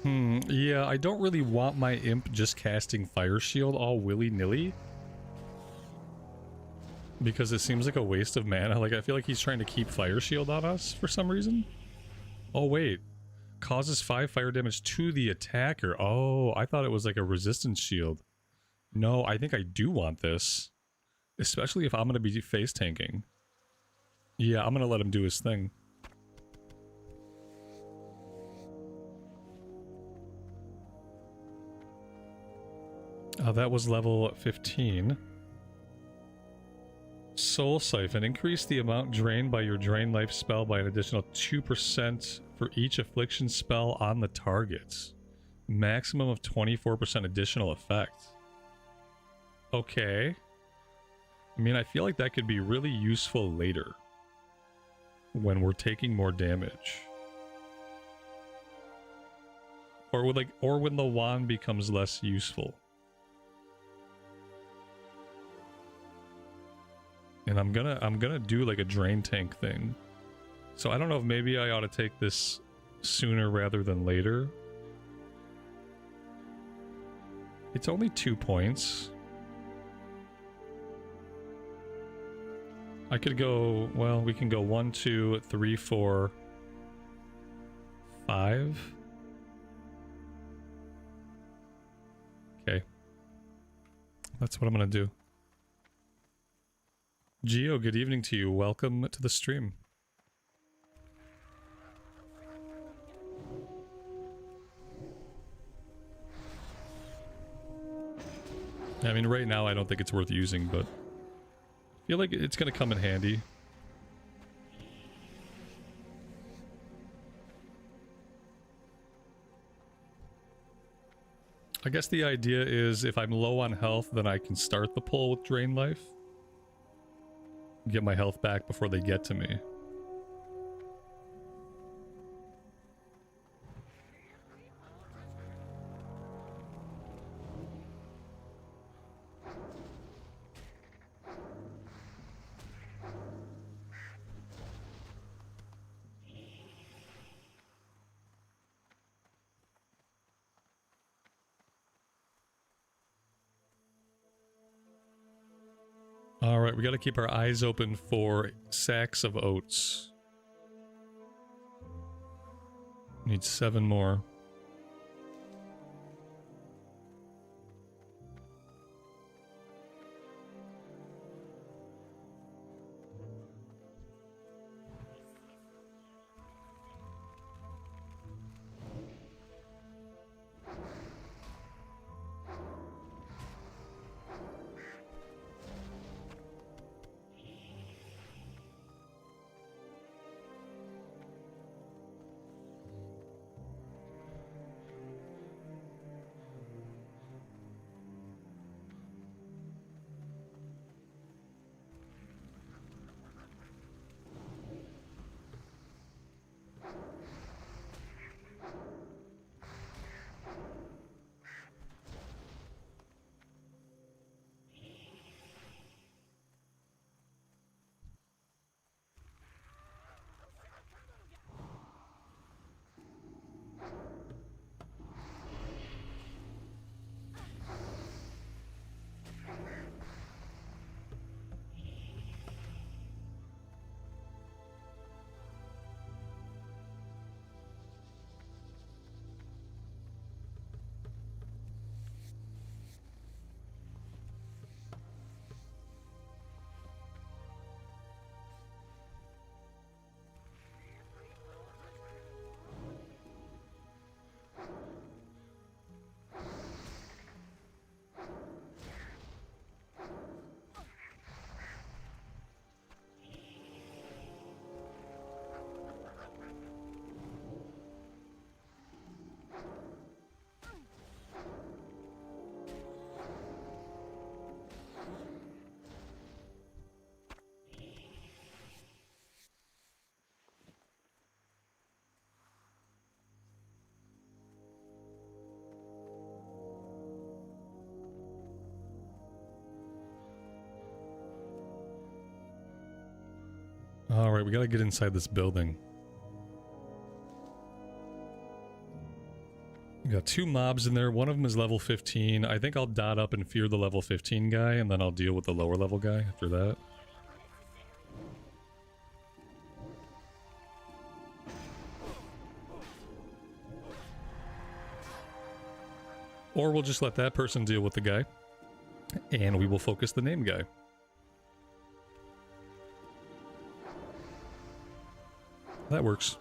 Yeah, I don't really want my imp just casting Fire Shield all willy-nilly. Because it seems like a waste of mana. Like, I feel like he's trying to keep Fire Shield on us for some reason. Oh, wait. Causes 5 fire damage to the attacker. Oh, I thought it was like a resistance shield. No, I think I do want this. Especially if I'm going to be face tanking. Yeah, I'm going to let him do his thing. That was level 15. Soul Siphon. Increase the amount drained by your drain life spell by an additional 2% for each affliction spell on the target. Maximum of 24% additional effect. Okay. I mean, I feel like that could be really useful later. When we're taking more damage. Or when the wand becomes less useful. And I'm gonna do like a drain tank thing. So I don't know if maybe I ought to take this sooner rather than later. It's only 2 points. I could go, well, we can go 1, 2, 3, 4, 5. Okay. That's what I'm gonna do. Geo, good evening to you. Welcome to the stream. I mean, right now I don't think it's worth using, but I feel like it's going to come in handy. I guess the idea is if I'm low on health, then I can start the pull with Drain Life. Get my health back before they get to me. Alright, we gotta keep our eyes open for sacks of oats. Need 7 more. Alright, we gotta get inside this building. We got 2 mobs in there. One of them is level 15. I think I'll dot up and fear the level 15 guy, and then I'll deal with the lower level guy after that. Or we'll just let that person deal with the guy, and we will focus the name guy. That works.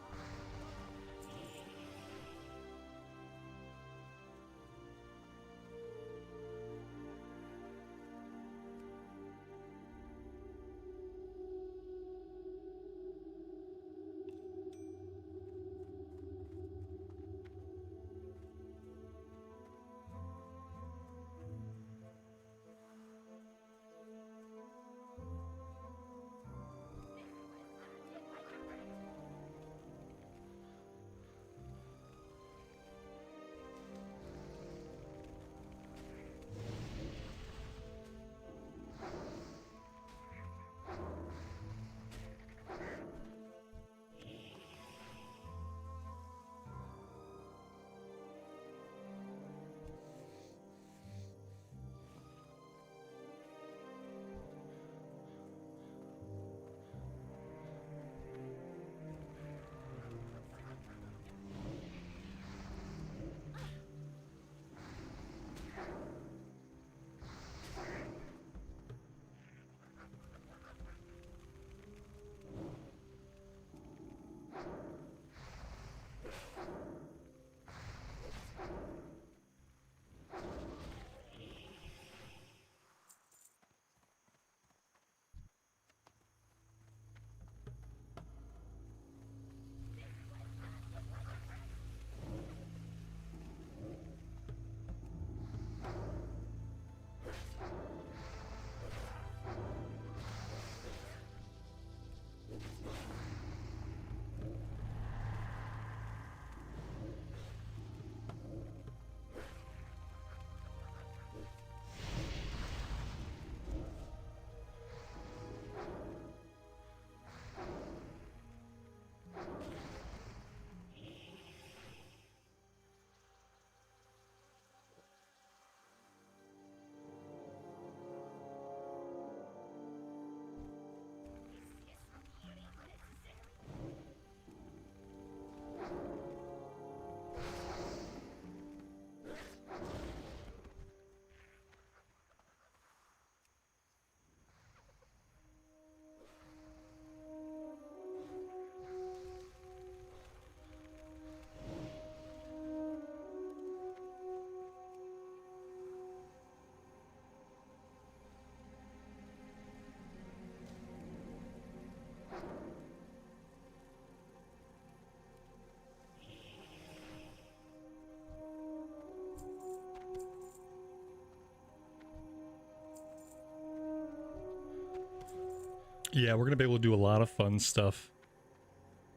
Yeah, we're going to be able to do a lot of fun stuff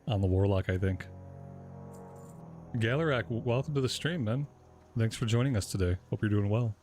on the Warlock, I think. Galarak, welcome to the stream, man. Thanks for joining us today. Hope you're doing well.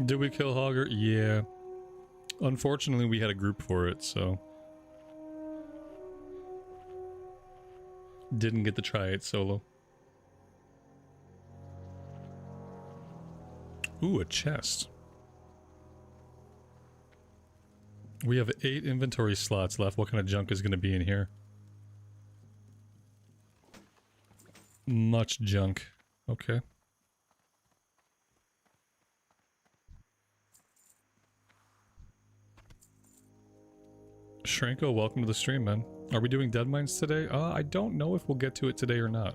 Did we kill Hogger? Yeah. Unfortunately, we had a group for it, so... Didn't get to try it solo. Ooh, a chest. We have 8 inventory slots left. What kind of junk is going to be in here? Much junk. Okay. Shranko, welcome to the stream, man. Are we doing Dead Mines today? I don't know if we'll get to it today or not.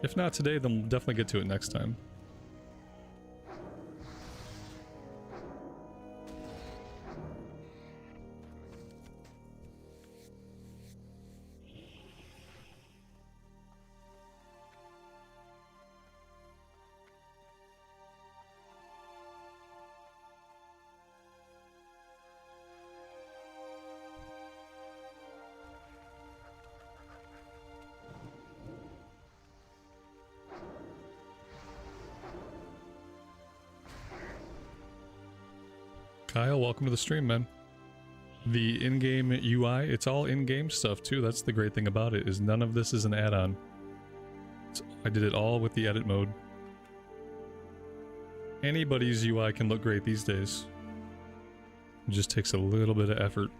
If not today, then we'll definitely get to it next time. Kyle, welcome to the stream, man. The in-game UI, it's all in-game stuff too. That's the great thing about it, is none of this is an add-on. I did it all with the edit mode. Anybody's UI can look great these days. It just takes a little bit of effort.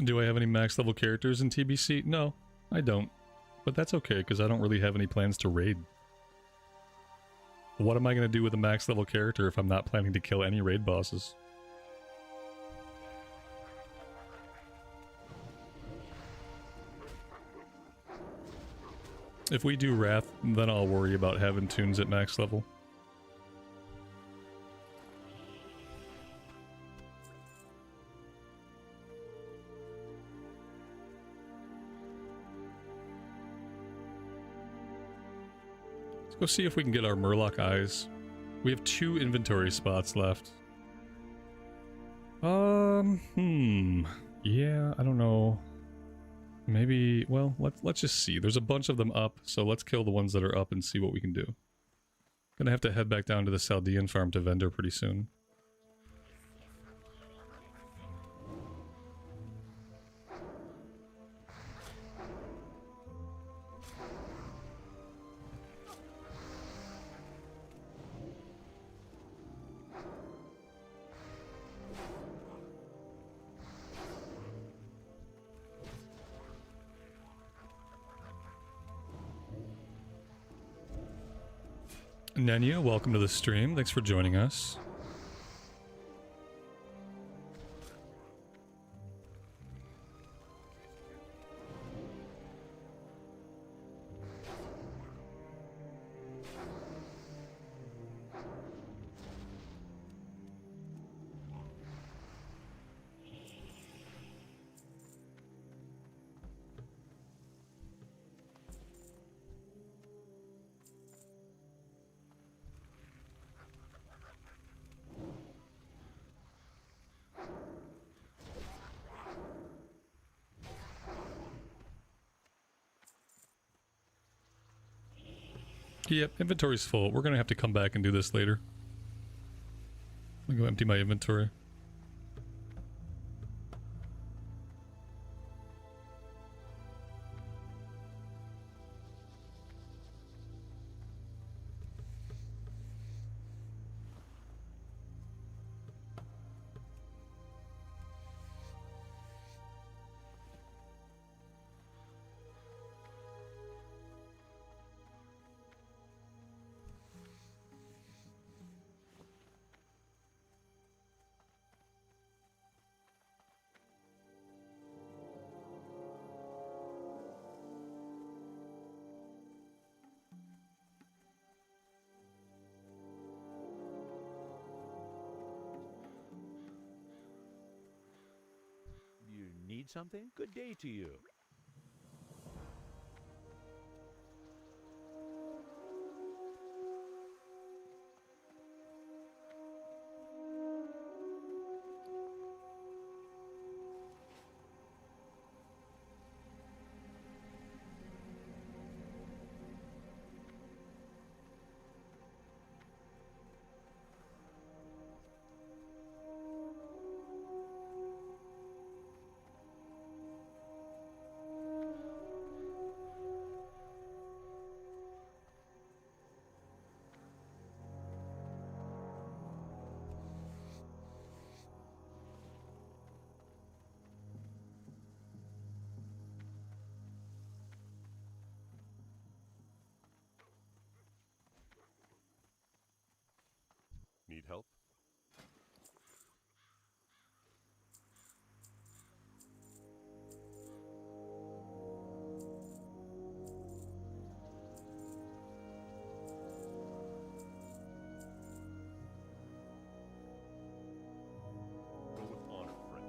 Do I have any max level characters in TBC? No, I don't. But that's okay, because I don't really have any plans to raid. What am I going to do with a max level character if I'm not planning to kill any raid bosses? If we do Wrath, then I'll worry about having tunes at max level. Let's go see if we can get our Murloc eyes. We have 2 inventory spots left. Yeah, I don't know. Maybe, well, let's just see. There's a bunch of them up, so let's kill the ones that are up and see what we can do. Gonna have to head back down to the Saldean farm to vendor pretty soon. Nenya, welcome to the stream. Thanks for joining us. Yep, inventory's full. We're gonna have to come back and do this later. I'm gonna go empty my inventory. You need something? Good day to you. Need help? Go with honor, friend.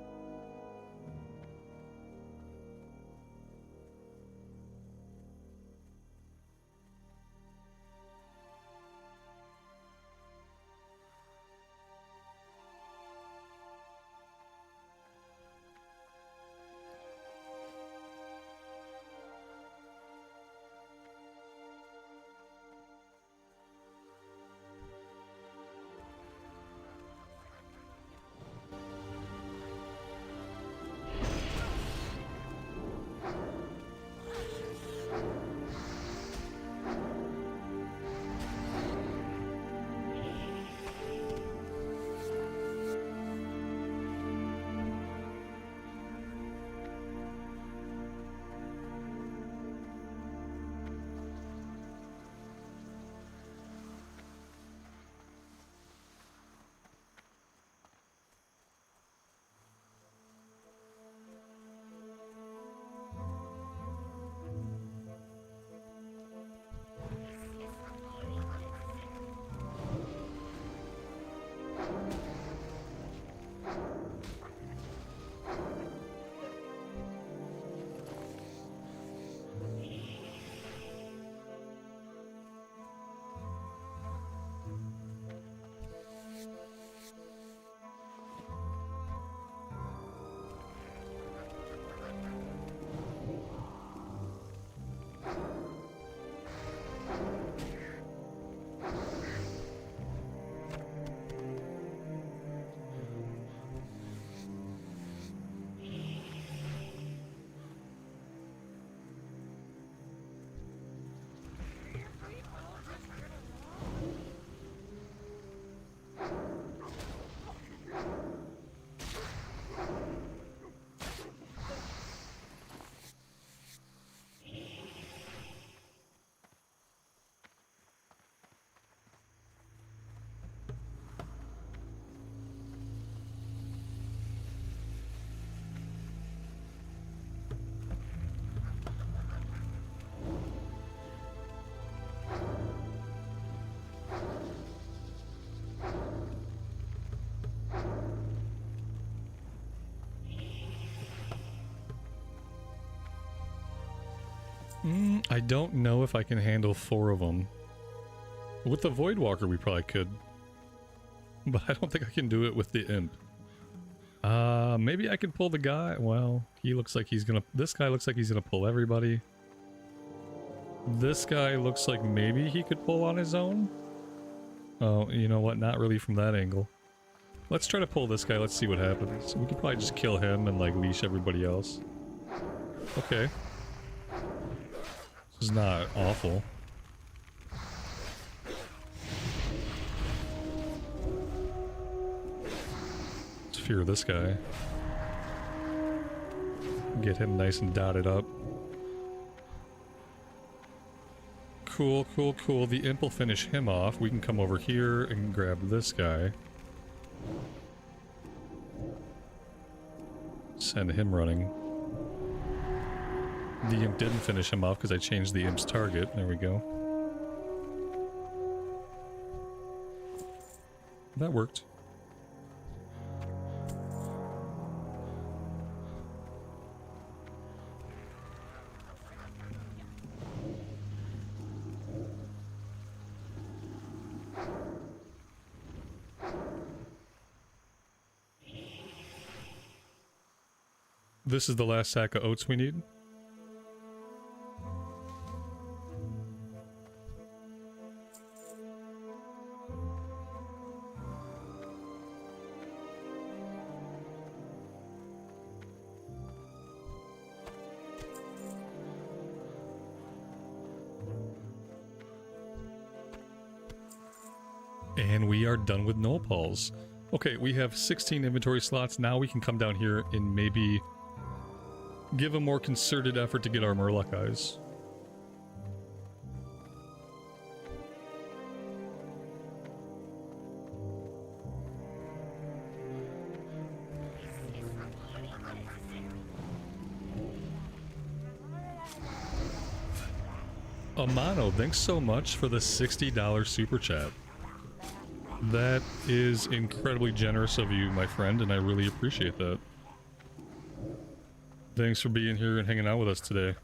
I don't know if I can handle 4 of them. With the Voidwalker, we probably could. But I don't think I can do it with the Imp. Maybe I can pull the guy. Well, he looks like he's gonna... This guy looks like he's gonna pull everybody. This guy looks like maybe he could pull on his own. Oh, you know what? Not really from that angle. Let's try to pull this guy. Let's see what happens. We could probably just kill him and like leash everybody else. Okay. This is not awful. Let's fear this guy. Get him nice and dotted up. Cool, cool, cool. The imp will finish him off. We can come over here and grab this guy. Send him running. The imp didn't finish him off because I changed the imp's target. There we go. That worked. This is the last sack of oats we need. And we are done with nulpulls. Okay, we have 16 inventory slots. Now we can come down here and maybe give a more concerted effort to get our Murloc eyes. Amano, thanks so much for the $60 super chat. That is incredibly generous of you, my friend, and I really appreciate that. Thanks for being here and hanging out with us today.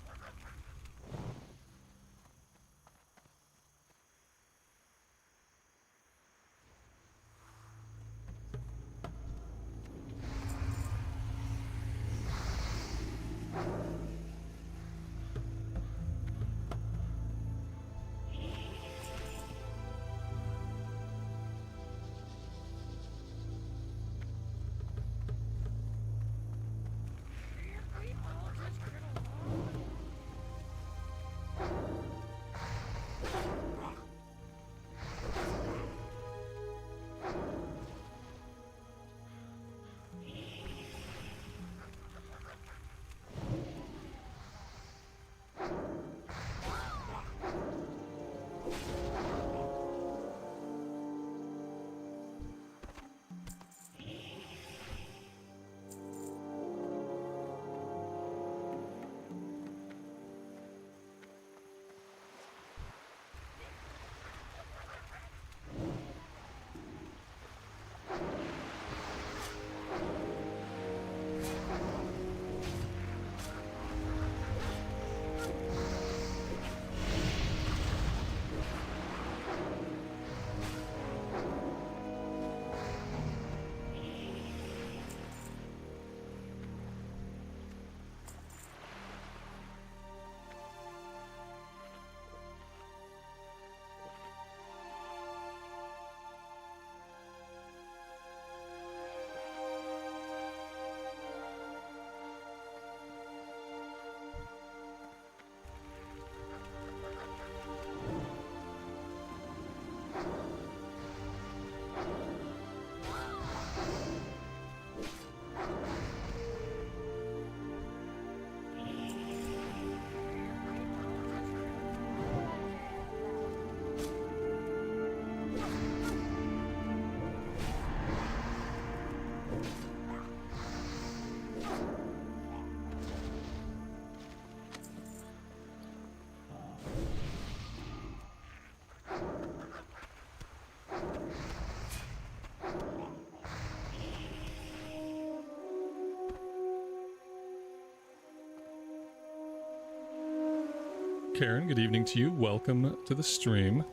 Karen, good evening to you. Welcome to the stream.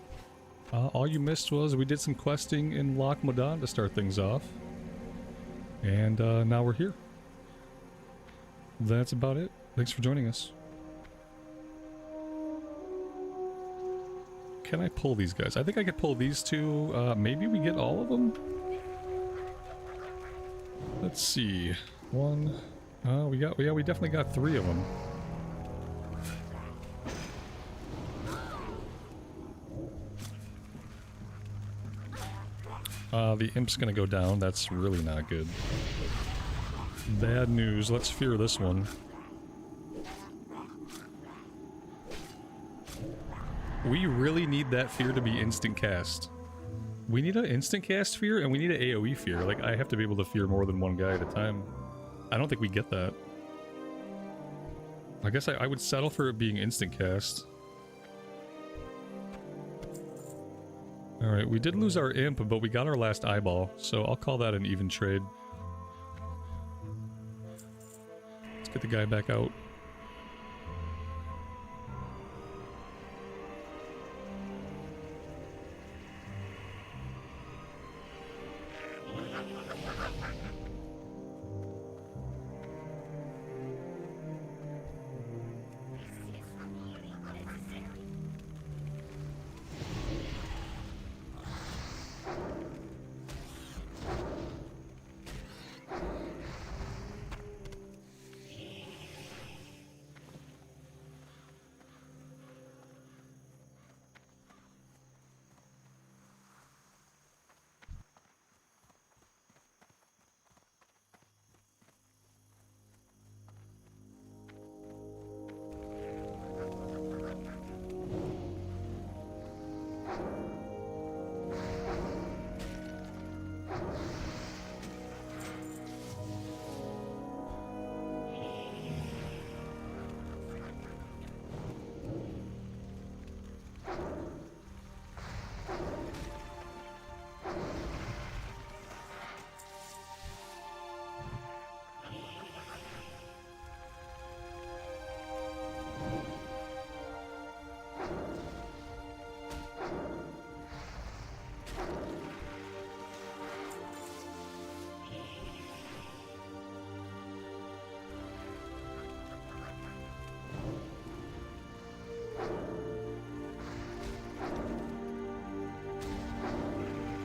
All you missed was we did some questing in Loch Modan to start things off. And now we're here. That's about it. Thanks for joining us. can I pull these guys? I think I could pull these two. Maybe we get all of them? Let's see. One. We definitely got 3 of them. The imp's gonna go down. That's really not good. Bad news. Let's fear this one. We really need that fear to be instant cast. We need an instant cast fear and we need an AoE fear. Like, I have to be able to fear more than one guy at a time. I don't think we get that. I guess I would settle for it being instant cast. Alright, we did lose our imp, but we got our last eyeball, so I'll call that an even trade. Let's get the guy back out.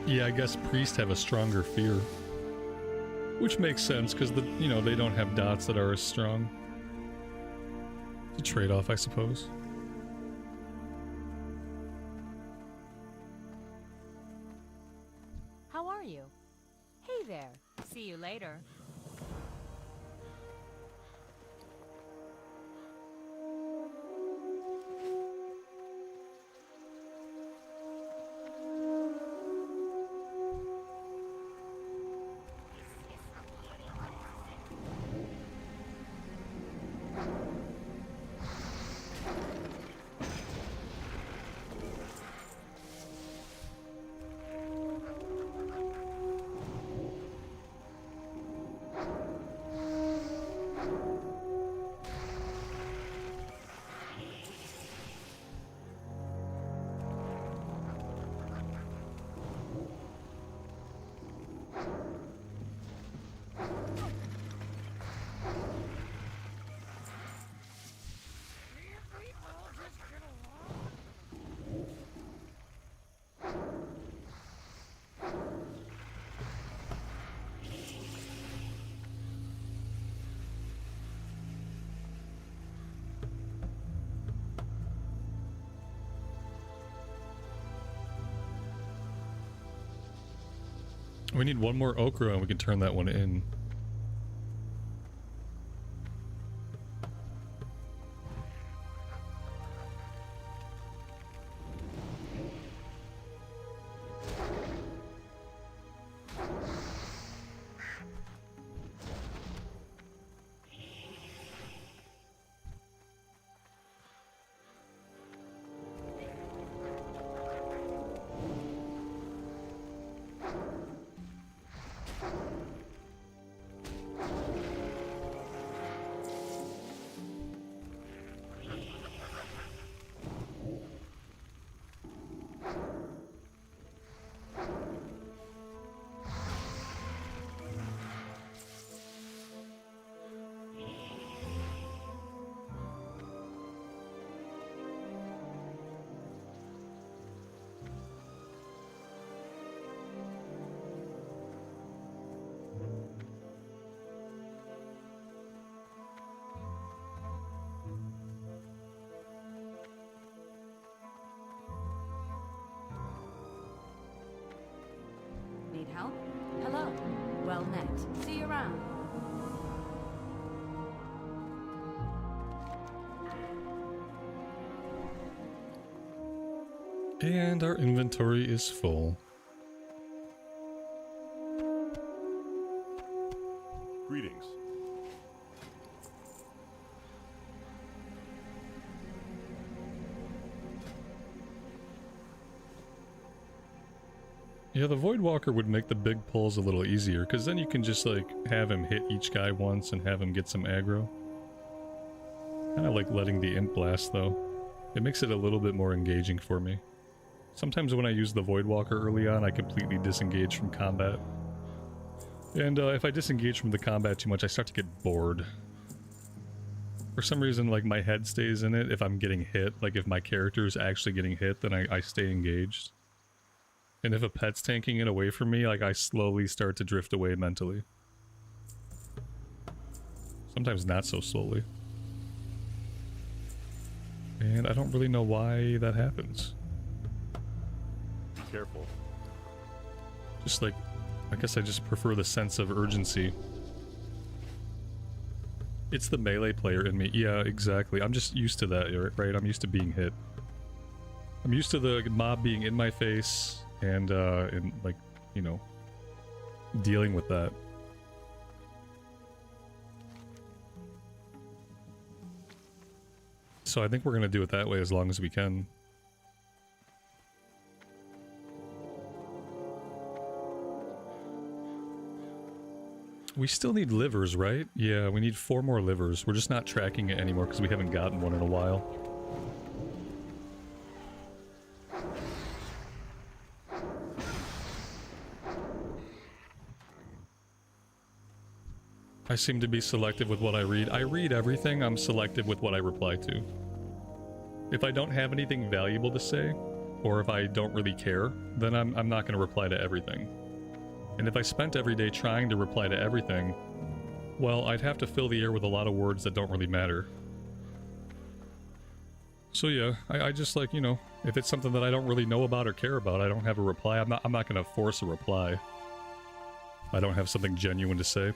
Yeah, I guess priests have a stronger fear. Which makes sense, because they don't have dots that are as strong. It's a trade-off, I suppose. How are you? Hey there. See you later. We need one more okra and we can turn that one in. And our inventory is full. Greetings. Yeah, the Voidwalker would make the big pulls a little easier, because then you can just, like, have him hit each guy once and have him get some aggro. Kinda like letting the Imp blast, though. It makes it a little bit more engaging for me. Sometimes when I use the Voidwalker early on, I completely disengage from combat. And if I disengage from the combat too much, I start to get bored. For some reason, like, my head stays in it if I'm getting hit. Like, if my character is actually getting hit, then I stay engaged. And if a pet's tanking it away from me, like, I slowly start to drift away mentally. Sometimes not so slowly. And I don't really know why that happens. Be careful. Just like, I guess I just prefer the sense of urgency. It's the melee player in me. Yeah, exactly. I'm just used to that, right? I'm used to being hit. I'm used to the mob being in my face and like, you know, dealing with that. So I think we're gonna do it that way as long as we can. We still need livers, right? Yeah, we need 4 more livers. We're just not tracking it anymore because we haven't gotten one in a while. I seem to be selective with what I read. I read everything, I'm selective with what I reply to. If I don't have anything valuable to say, or if I don't really care, then I'm not going to reply to everything. And if I spent every day trying to reply to everything, well, I'd have to fill the air with a lot of words that don't really matter. So yeah, I just, like, you know, if it's something that I don't really know about or care about, I don't have a reply. I'm not going to force a reply. I don't have something genuine to say.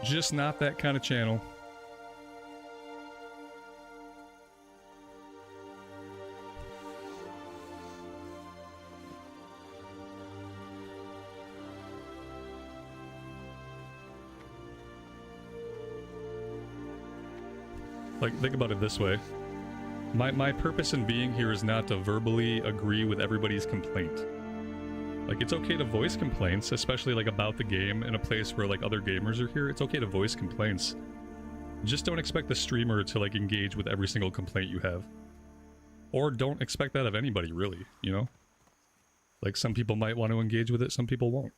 Just not that kind of channel. Like, think about it this way. My purpose in being here is not to verbally agree with everybody's complaint. Like, it's okay to voice complaints, especially, like, about the game in a place where, like, other gamers are here. It's okay to voice complaints. Just don't expect the streamer to, like, engage with every single complaint you have. Or don't expect that of anybody, really, you know? Like, some people might want to engage with it, some people won't.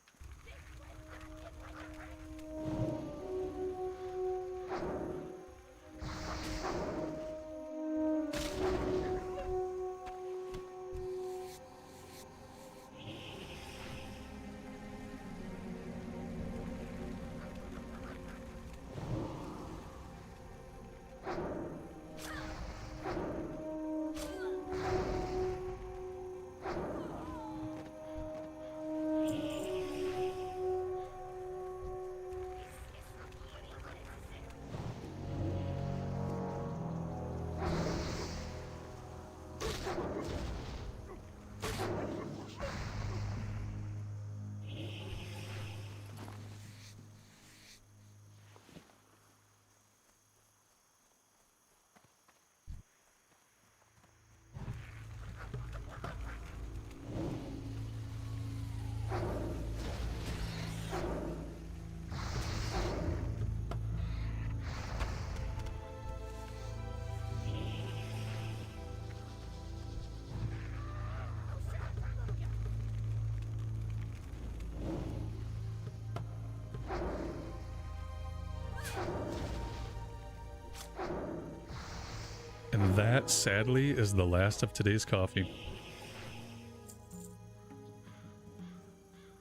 And that, sadly, is the last of today's coffee.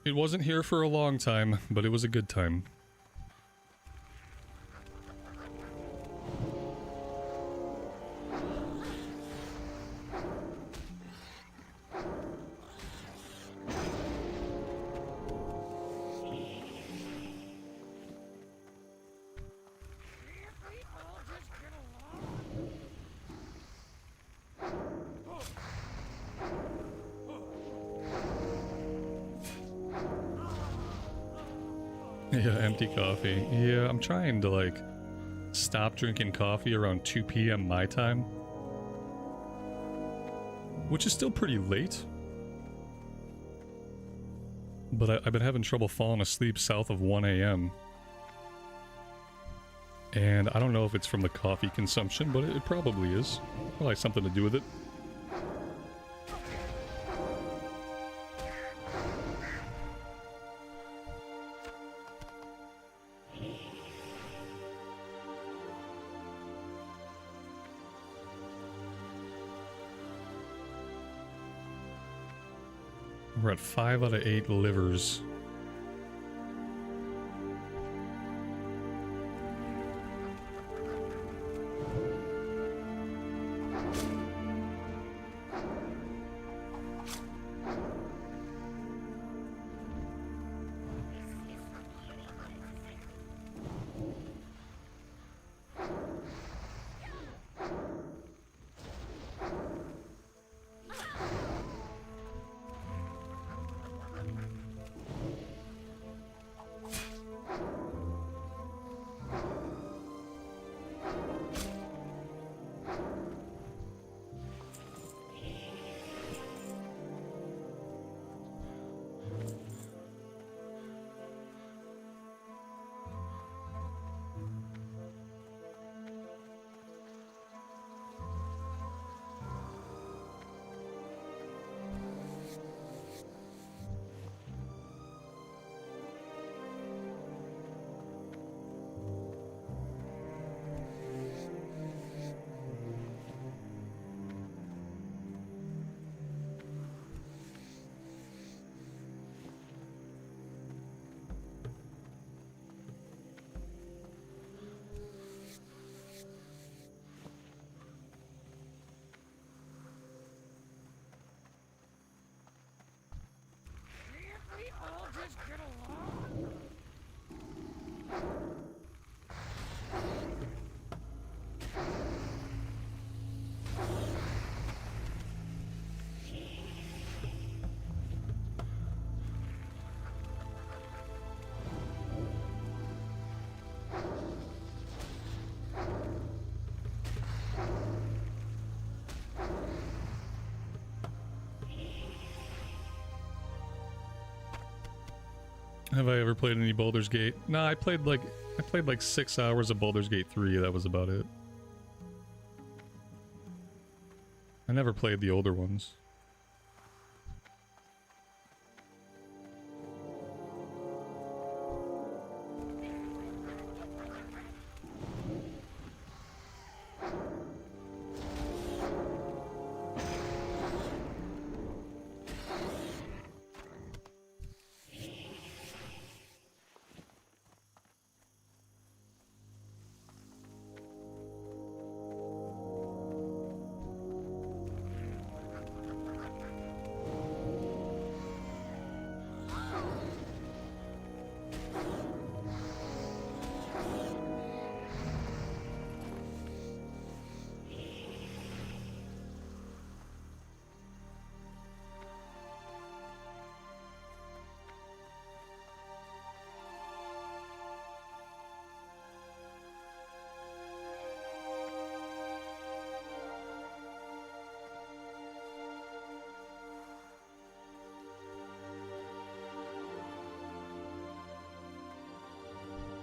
It wasn't here for a long time, but it was a good time. Yeah, empty coffee. Yeah, I'm trying to like stop drinking coffee around 2 p.m. my time, which is still pretty late. But I've been having trouble falling asleep south of 1 a.m. And I don't know if it's from the coffee consumption, but it probably is. Probably something to do with it. We're at 5 out of 8 livers. Have I ever played any Baldur's Gate? No, I played like 6 hours of Baldur's Gate 3, that was about it. I never played the older ones.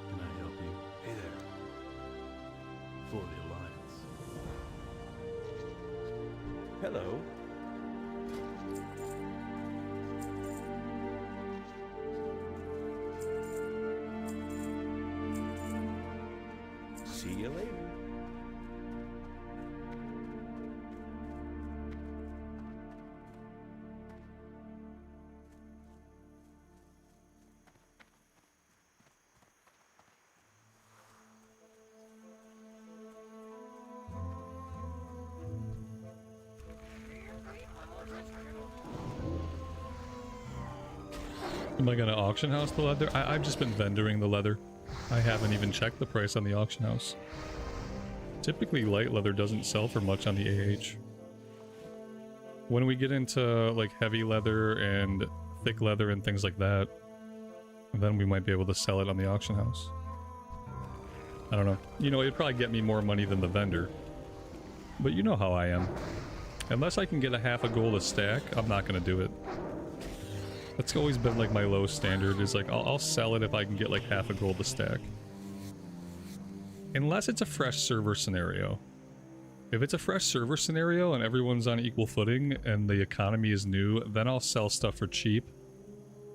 Can I help you? Hey there. For the Alliance. Hello. See you later. Am I gonna auction house the leather? I've just been vendoring the leather. I haven't even checked the price on the auction house. Typically light leather doesn't sell for much on the AH. When we get into like heavy leather and thick leather and things like that, And then we might be able to sell it on the auction house. I don't know. You know, it'd probably get me more money than the vendor. But you know how I am. Unless I can get a half a gold a stack, I'm not going to do it. That's always been like my low standard, is like I'll sell it if I can get like half a gold a stack. Unless it's a fresh server scenario. If it's a fresh server scenario and everyone's on equal footing and the economy is new, then I'll sell stuff for cheap.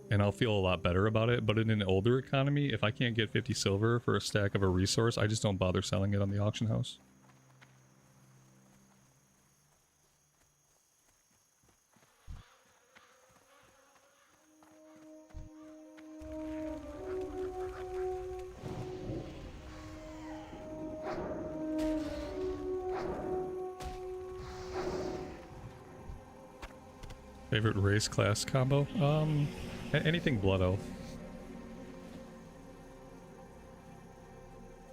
And I'll feel a lot better about it. But in an older economy, if I can't get 50 silver for a stack of a resource, I just don't bother selling it on the auction house. Favorite race class combo? Anything Blood Elf.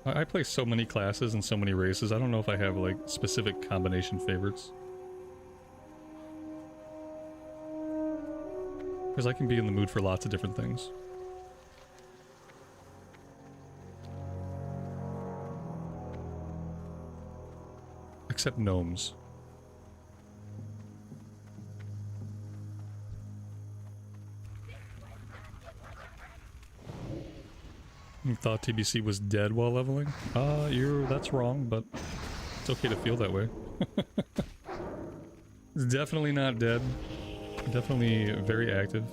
I play so many classes and so many races, I don't know if I have like specific combination favorites. Because I can be in the mood for lots of different things. Except gnomes. You thought TBC was dead while leveling? That's wrong, but it's okay to feel that way. It's definitely not dead. Definitely very active.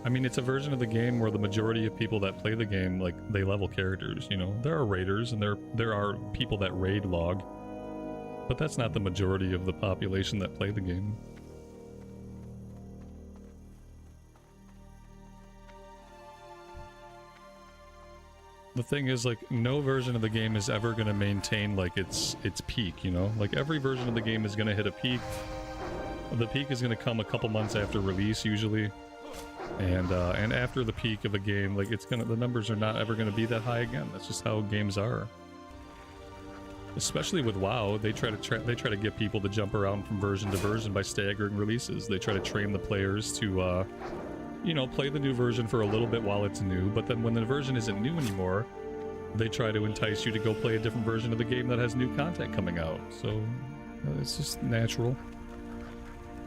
I mean, it's a version of the game where the majority of people that play the game, like, they level characters, you know? There are raiders and there are people that raid log, but that's not the majority of the population that play the game. The thing is, like, no version of the game is ever going to maintain, like, its peak, you know? Like, every version of the game is going to hit a peak. The peak is going to come a couple months after release, usually. And after the peak of a game, like, the numbers are not ever going to be that high again. That's just how games are. Especially with WoW, they try to get people to jump around from version to version by staggering releases. They try to train the players to, you know, play the new version for a little bit while it's new, but then when the version isn't new anymore, they try to entice you to go play a different version of the game that has new content coming out. So, it's just natural.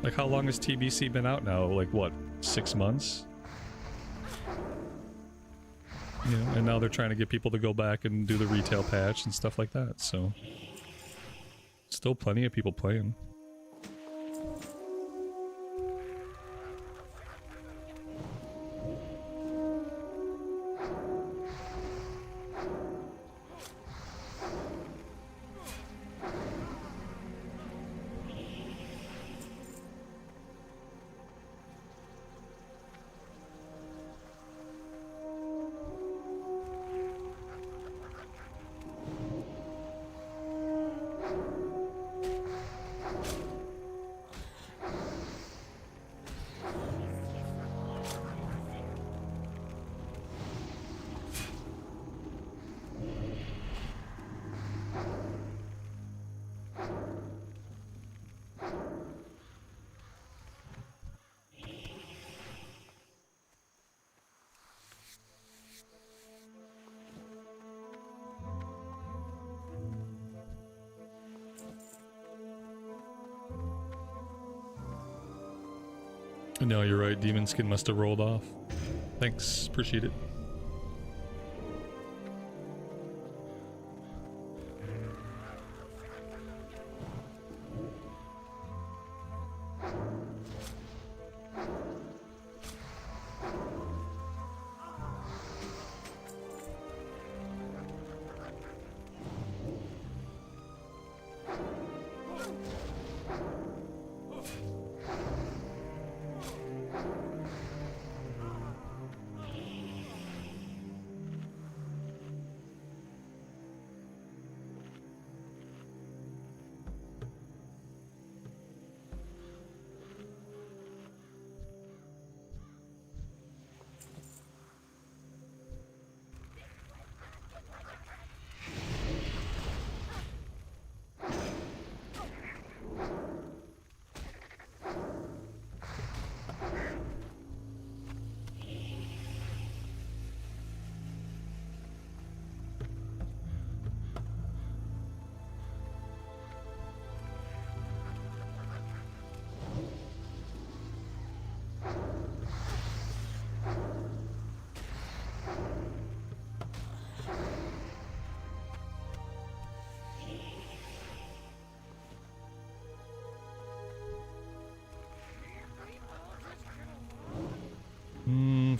Like, how long has TBC been out now? Like, what, 6 months? You know, and now they're trying to get people to go back and do the retail patch and stuff like that, so... Still plenty of people playing. No, you're right. Demon Skin must have rolled off. Thanks. Appreciate it.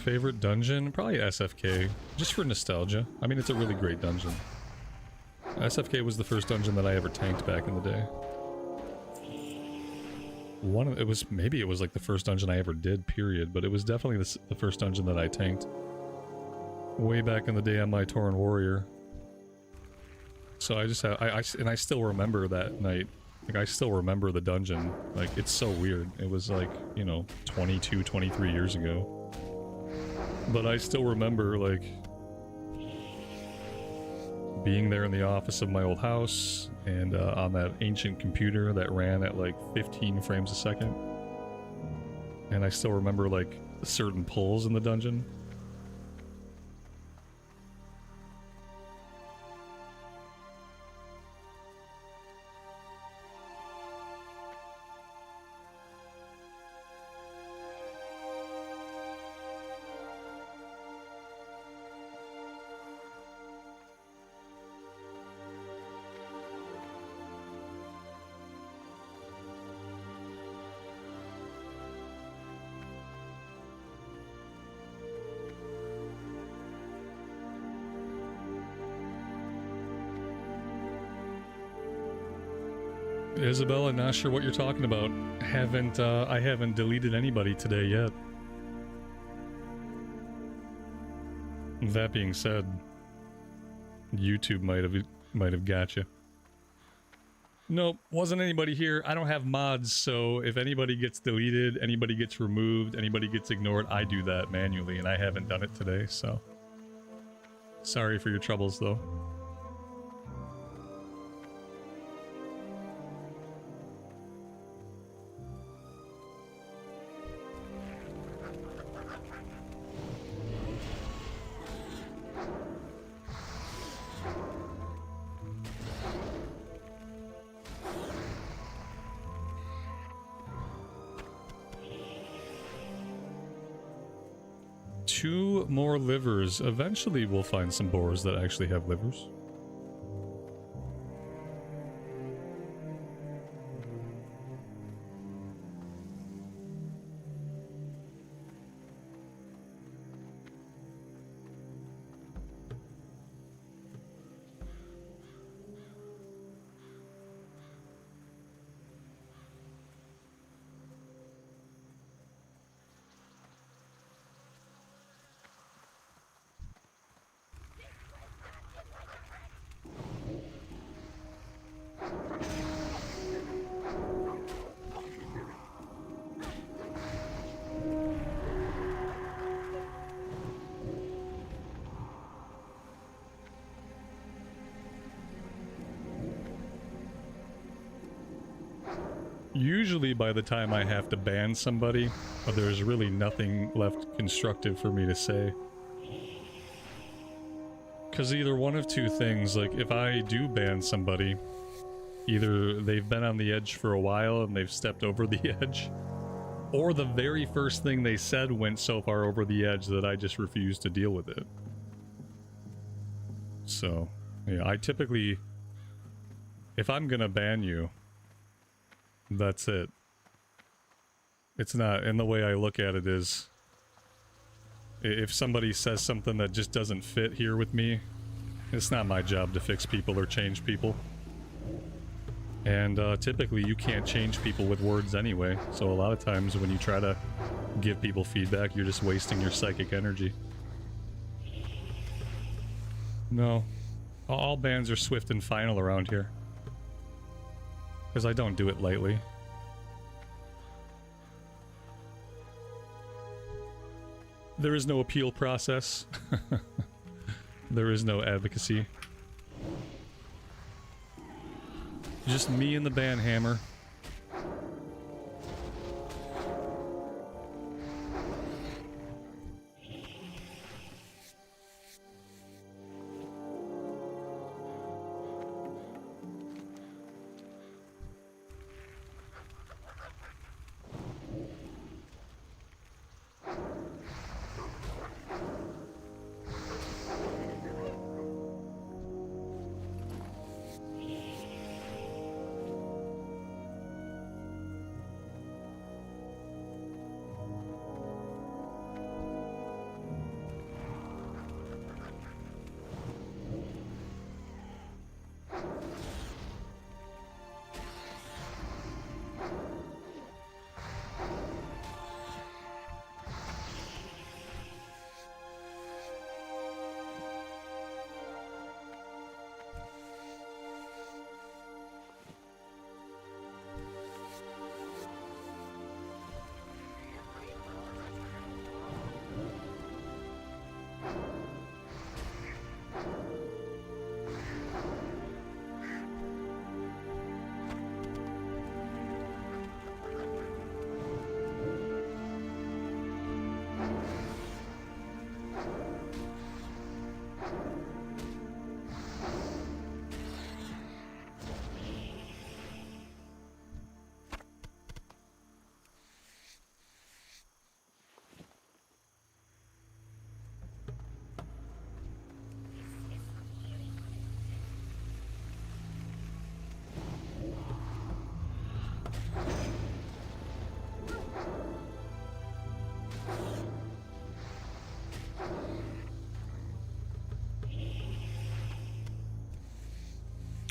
Favorite dungeon? Probably SFK, just for nostalgia. I mean, it's a really great dungeon. SFK was the first dungeon that I ever tanked back in the day. Maybe it was like the first dungeon I ever did, period, but it was definitely the first dungeon that I tanked. Way back in the day on my Tauren Warrior. So I just have, and I still remember that night. Like, I still remember the dungeon. Like, it's so weird. It was like, you know, 22, 23 years ago. But I still remember, like, being there in the office of my old house and on that ancient computer that ran at like 15 frames a second. And I still remember, like, certain pulls in the dungeon. Isabella, not sure what you're talking about. I haven't deleted anybody today yet. That being said, YouTube might have got you. Nope, wasn't anybody here. I don't have mods, so if anybody gets deleted, anybody gets removed, anybody gets ignored, I do that manually, and I haven't done it today, so... Sorry for your troubles, though. Two more livers. Eventually we'll find some boars that actually have livers. Usually by the time I have to ban somebody, there's really nothing left constructive for me to say. Because either one of two things, like if I do ban somebody, either they've been on the edge for a while and they've stepped over the edge, or the very first thing they said went so far over the edge that I just refuse to deal with it. So, yeah, I typically, if I'm gonna ban you, that's it. It's not, and the way I look at it is, if somebody says something that just doesn't fit here with me, it's not my job to fix people or change people. And typically you can't change people with words anyway, so a lot of times when you try to give people feedback, you're just wasting your psychic energy. No. All bans are swift and final around here. Because I don't do it lightly. There is no appeal process. There is no advocacy. Just me and the ban hammer.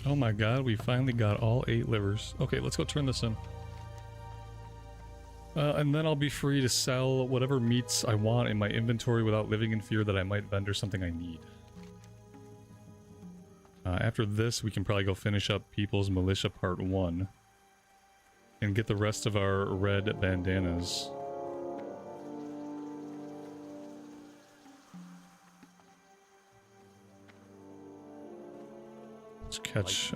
Oh my god, we finally got all 8 livers. Okay, let's go turn this in. And then I'll be free to sell whatever meats I want in my inventory without living in fear that I might vendor something I need. After this, we can probably go finish up People's Militia Part 1. And get the rest of our red bandanas. Let's catch,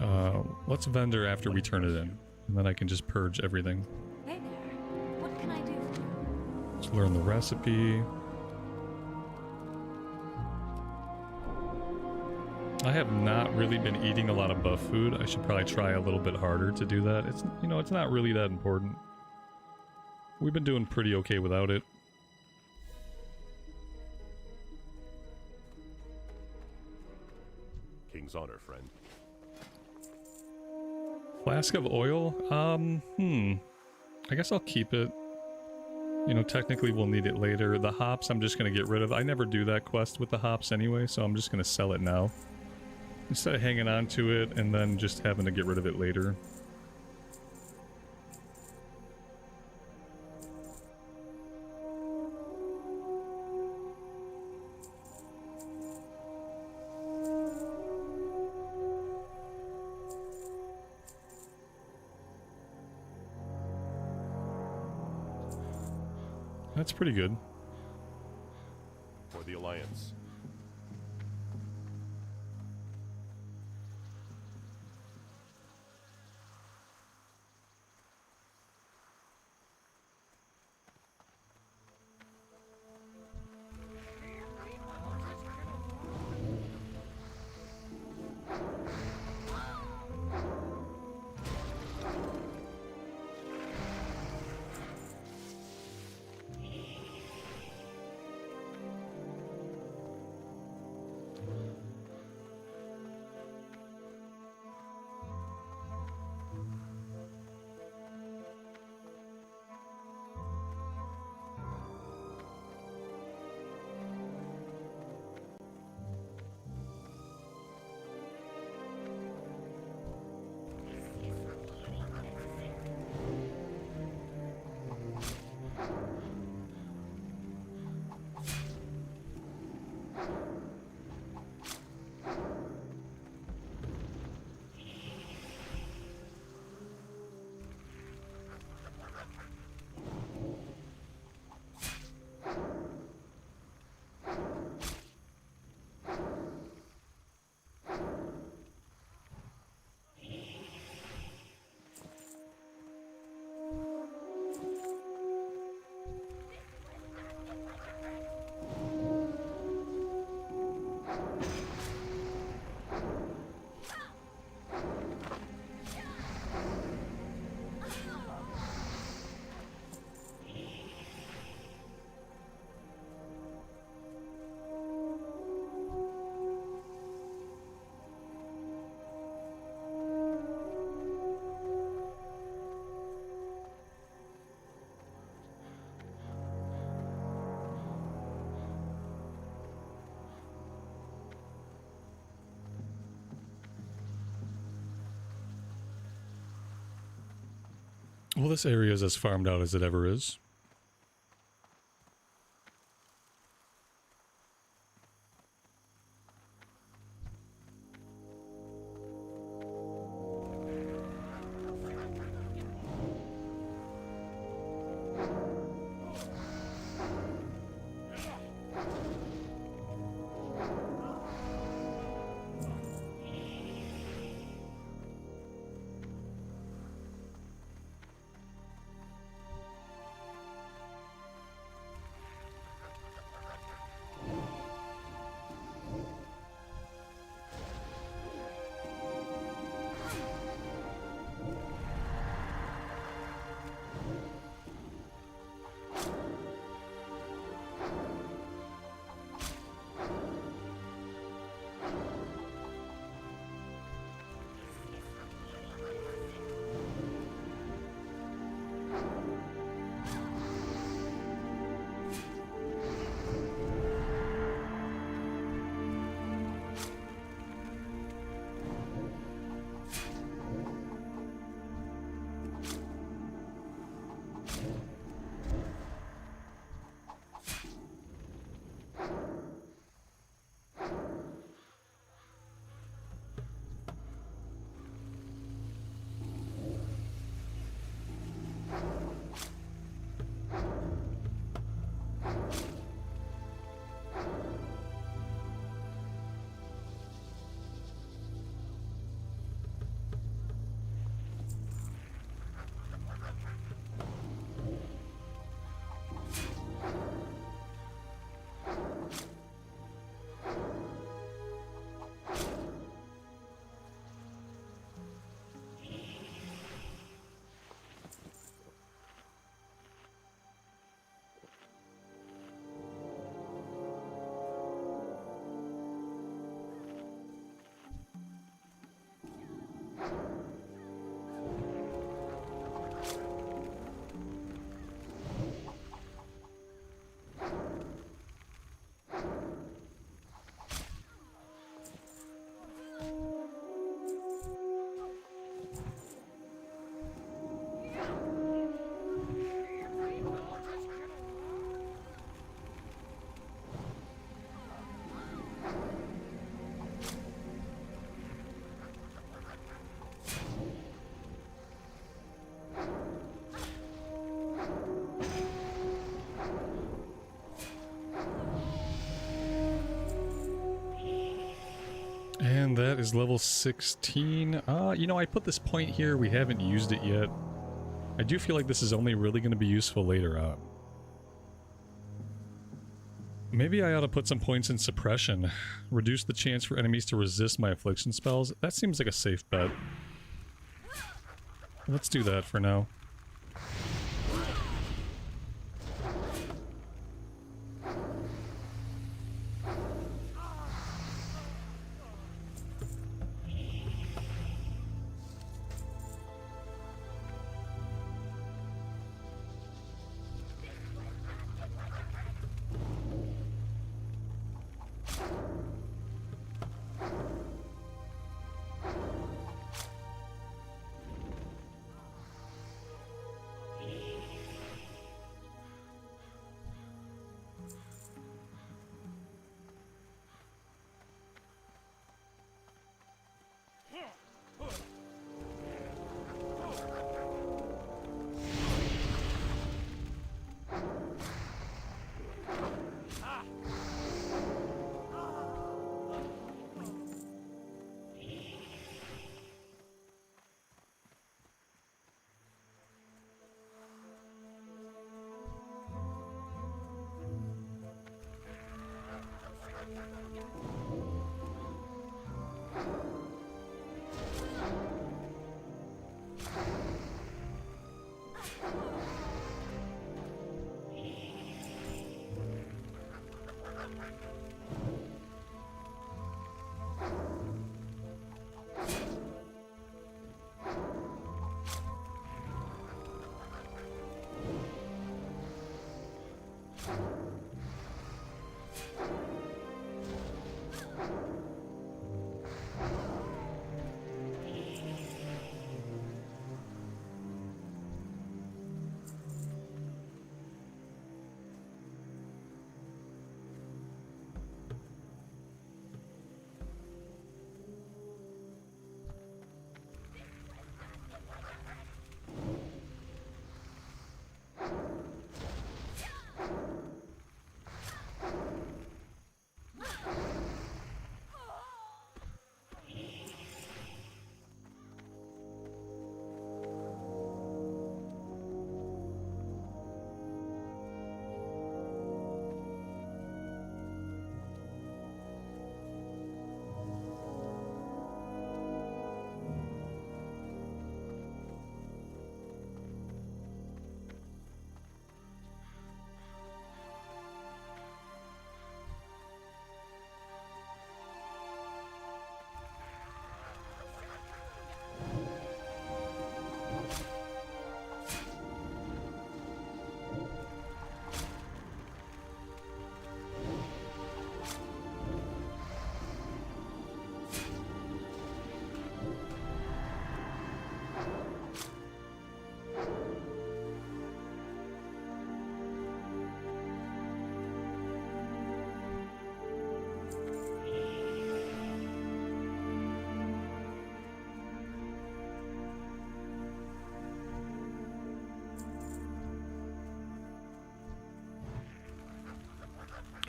let's vendor after we turn it in. And then I can just purge everything. Hey there. What can I do for you? Let's learn the recipe. I have not really been eating a lot of buff food. I should probably try a little bit harder to do that. It's, you know, it's not really that important. We've been doing pretty okay without it. King's honor, friend. Flask of oil? I guess I'll keep it. You know, technically we'll need it later. The hops I'm just gonna get rid of. I never do that quest with the hops anyway, so I'm just gonna sell it now. Instead of hanging on to it and then just having to get rid of it later. That's pretty good. For the Alliance. Well, this area is as farmed out as it ever is. And that is level 16. You know, I put this point here. We haven't used it yet. I do feel like this is only really going to be useful later on. Maybe I ought to put some points in suppression. Reduce the chance for enemies to resist my affliction spells. That seems like a safe bet. Let's do that for now.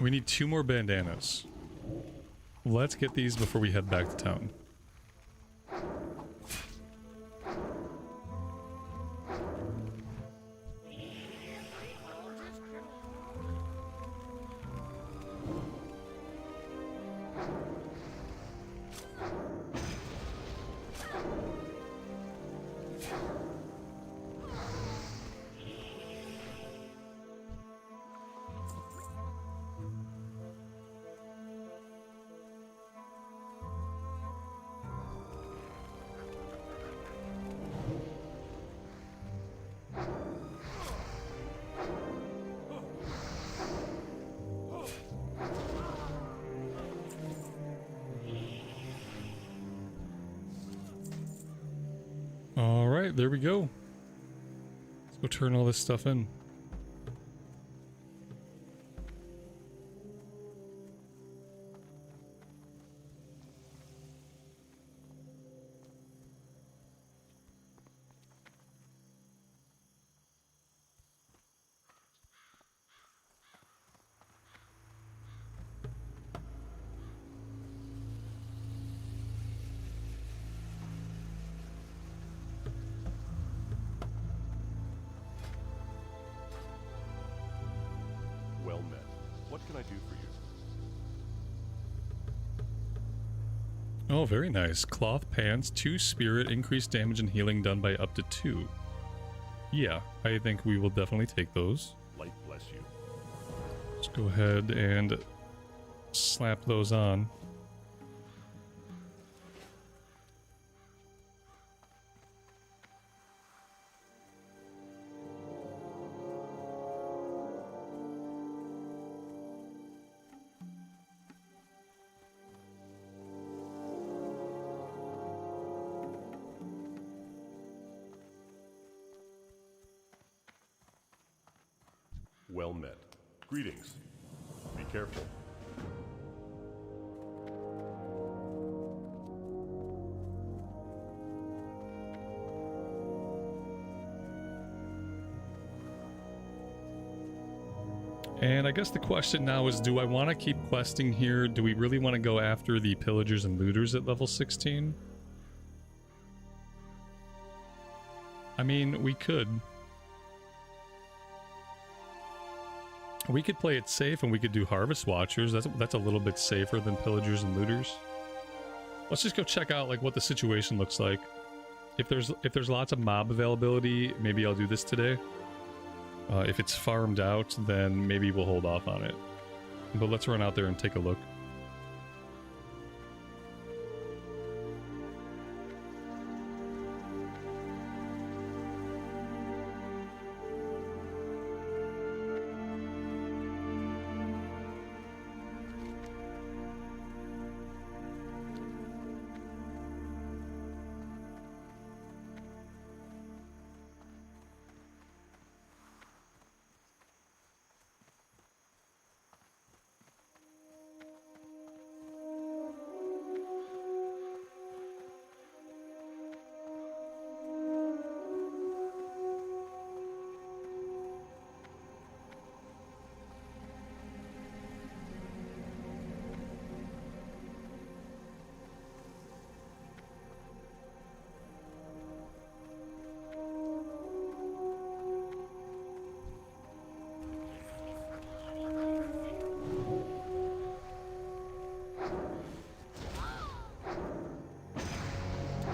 We need 2 more bandanas. Let's get these before we head back to town. Alright, there we go. Let's go turn all this stuff in. Well met. What can I do for you? Oh, very nice. Cloth pants, 2 spirit, increased damage and healing done by up to 2. Yeah, I think we will definitely take those. Light bless you. Let's go ahead and slap those on. Well met. Greetings. Be careful. And I guess the question now is, do I want to keep questing here? Do we really want to go after the pillagers and looters at level 16? I mean, we could. We could play it safe and we could do Harvest Watchers. That's a little bit safer than pillagers and looters. Let's just go check out like what the situation looks like. If there's lots of mob availability, maybe I'll do this today. If it's farmed out, then maybe we'll hold off on it. But let's run out there and take a look.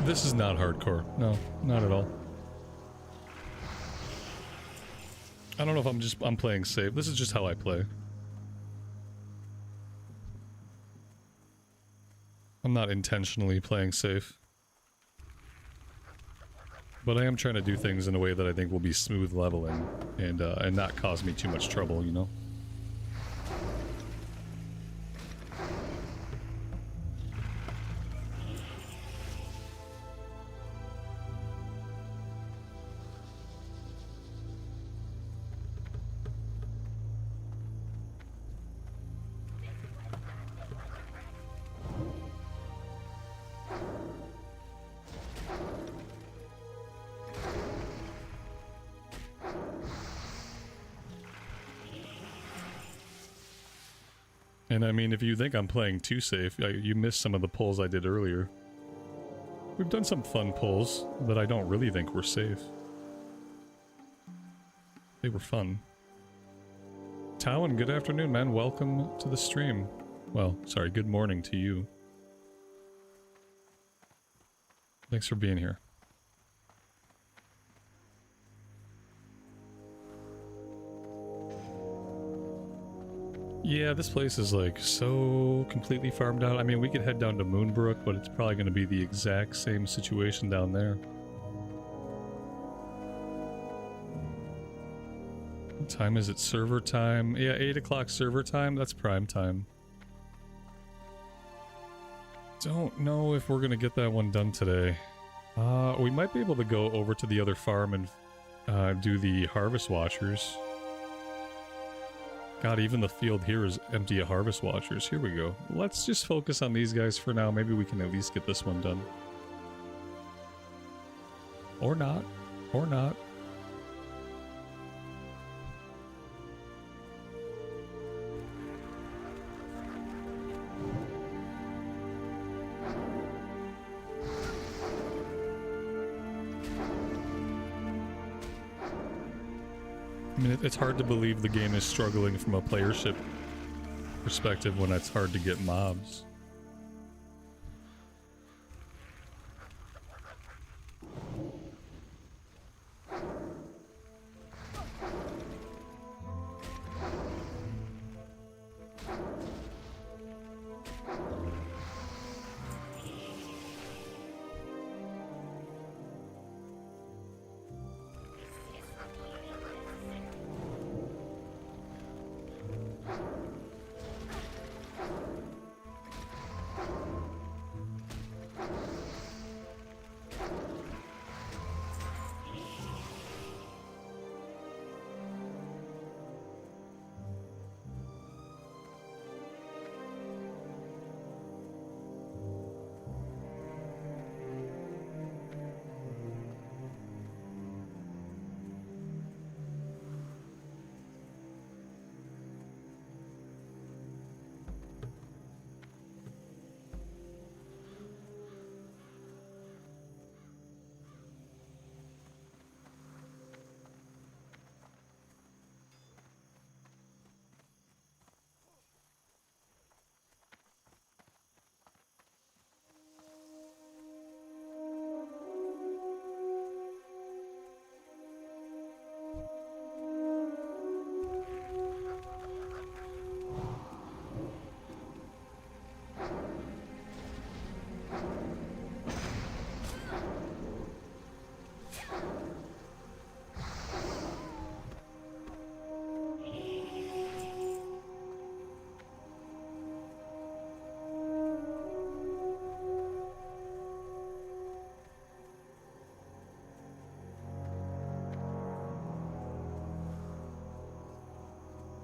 This is not hardcore. No, not at all. I don't know if I'm playing safe. This is just how I play. I'm not intentionally playing safe. But I am trying to do things in a way that I think will be smooth leveling and not cause me too much trouble, you know? And I mean, if you think I'm playing too safe, you missed some of the pulls I did earlier. We've done some fun pulls that I don't really think were safe. They were fun. Talon, good afternoon, man. Welcome to the stream. Well, sorry, good morning to you. Thanks for being here. Yeah, this place is like so completely farmed out. I mean, we could head down to Moonbrook, but it's probably going to be the exact same situation down there. What time is it? Server time? Yeah, 8 o'clock server time. That's prime time. Don't know if we're going to get that one done today. We might be able to go over to the other farm and do the harvest watchers. God, even the field here is empty of harvest watchers. Here we go. Let's just focus on these guys for now. Maybe we can at least get this one done. Or not. Or not. I mean, it's hard to believe the game is struggling from a playership perspective when it's hard to get mobs.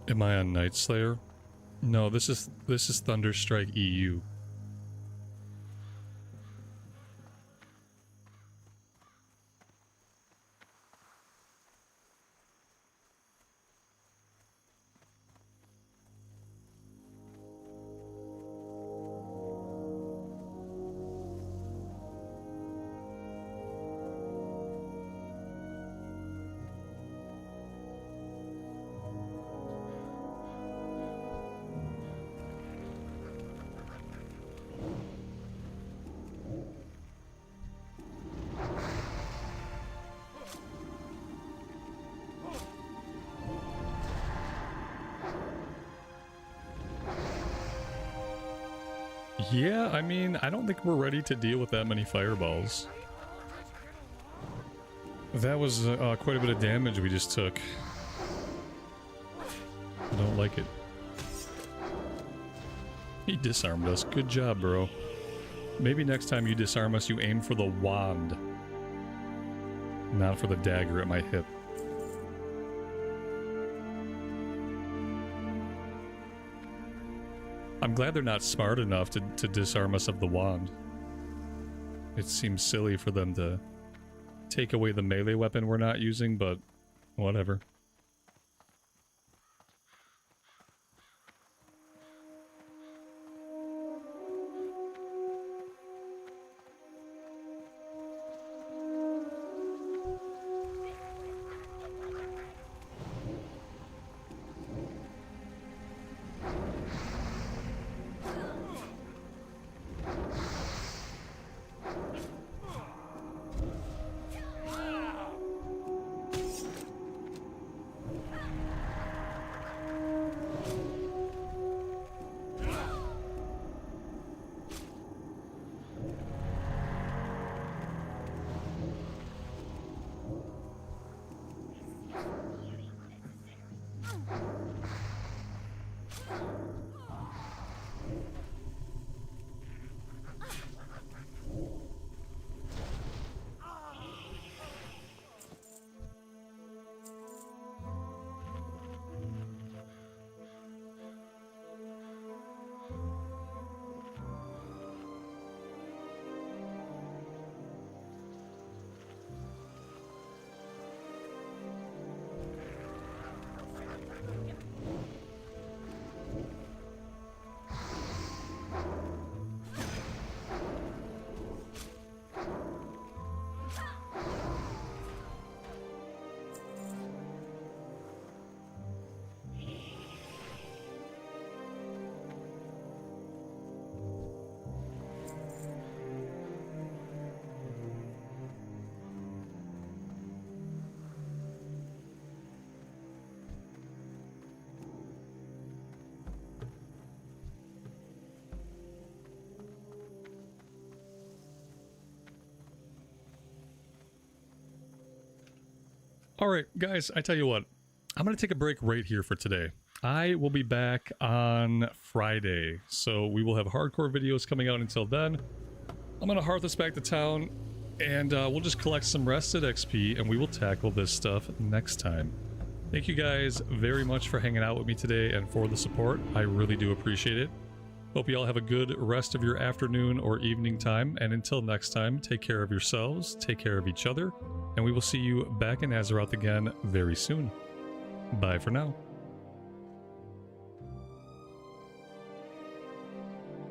Am I on Night Slayer? No, this is Thunderstrike EU. Yeah, I mean, I don't think we're ready to deal with that many fireballs. That was quite a bit of damage we just took. I don't like it. He disarmed us. Good job, bro. Maybe next time you disarm us, you aim for the wand. Not for the dagger at my hip. I'm glad they're not smart enough to disarm us of the wand. It seems silly for them to take away the melee weapon we're not using, but whatever. All right, guys, I tell you what, I'm going to take a break right here for today. I will be back on Friday, so we will have hardcore videos coming out until then. I'm going to hearth us back to town, and we'll just collect some rested XP, and we will tackle this stuff next time. Thank you guys very much for hanging out with me today and for the support. I really do appreciate it. Hope you all have a good rest of your afternoon or evening time, and until next time, take care of yourselves, take care of each other, and we will see you back in Azeroth again very soon. Bye for now.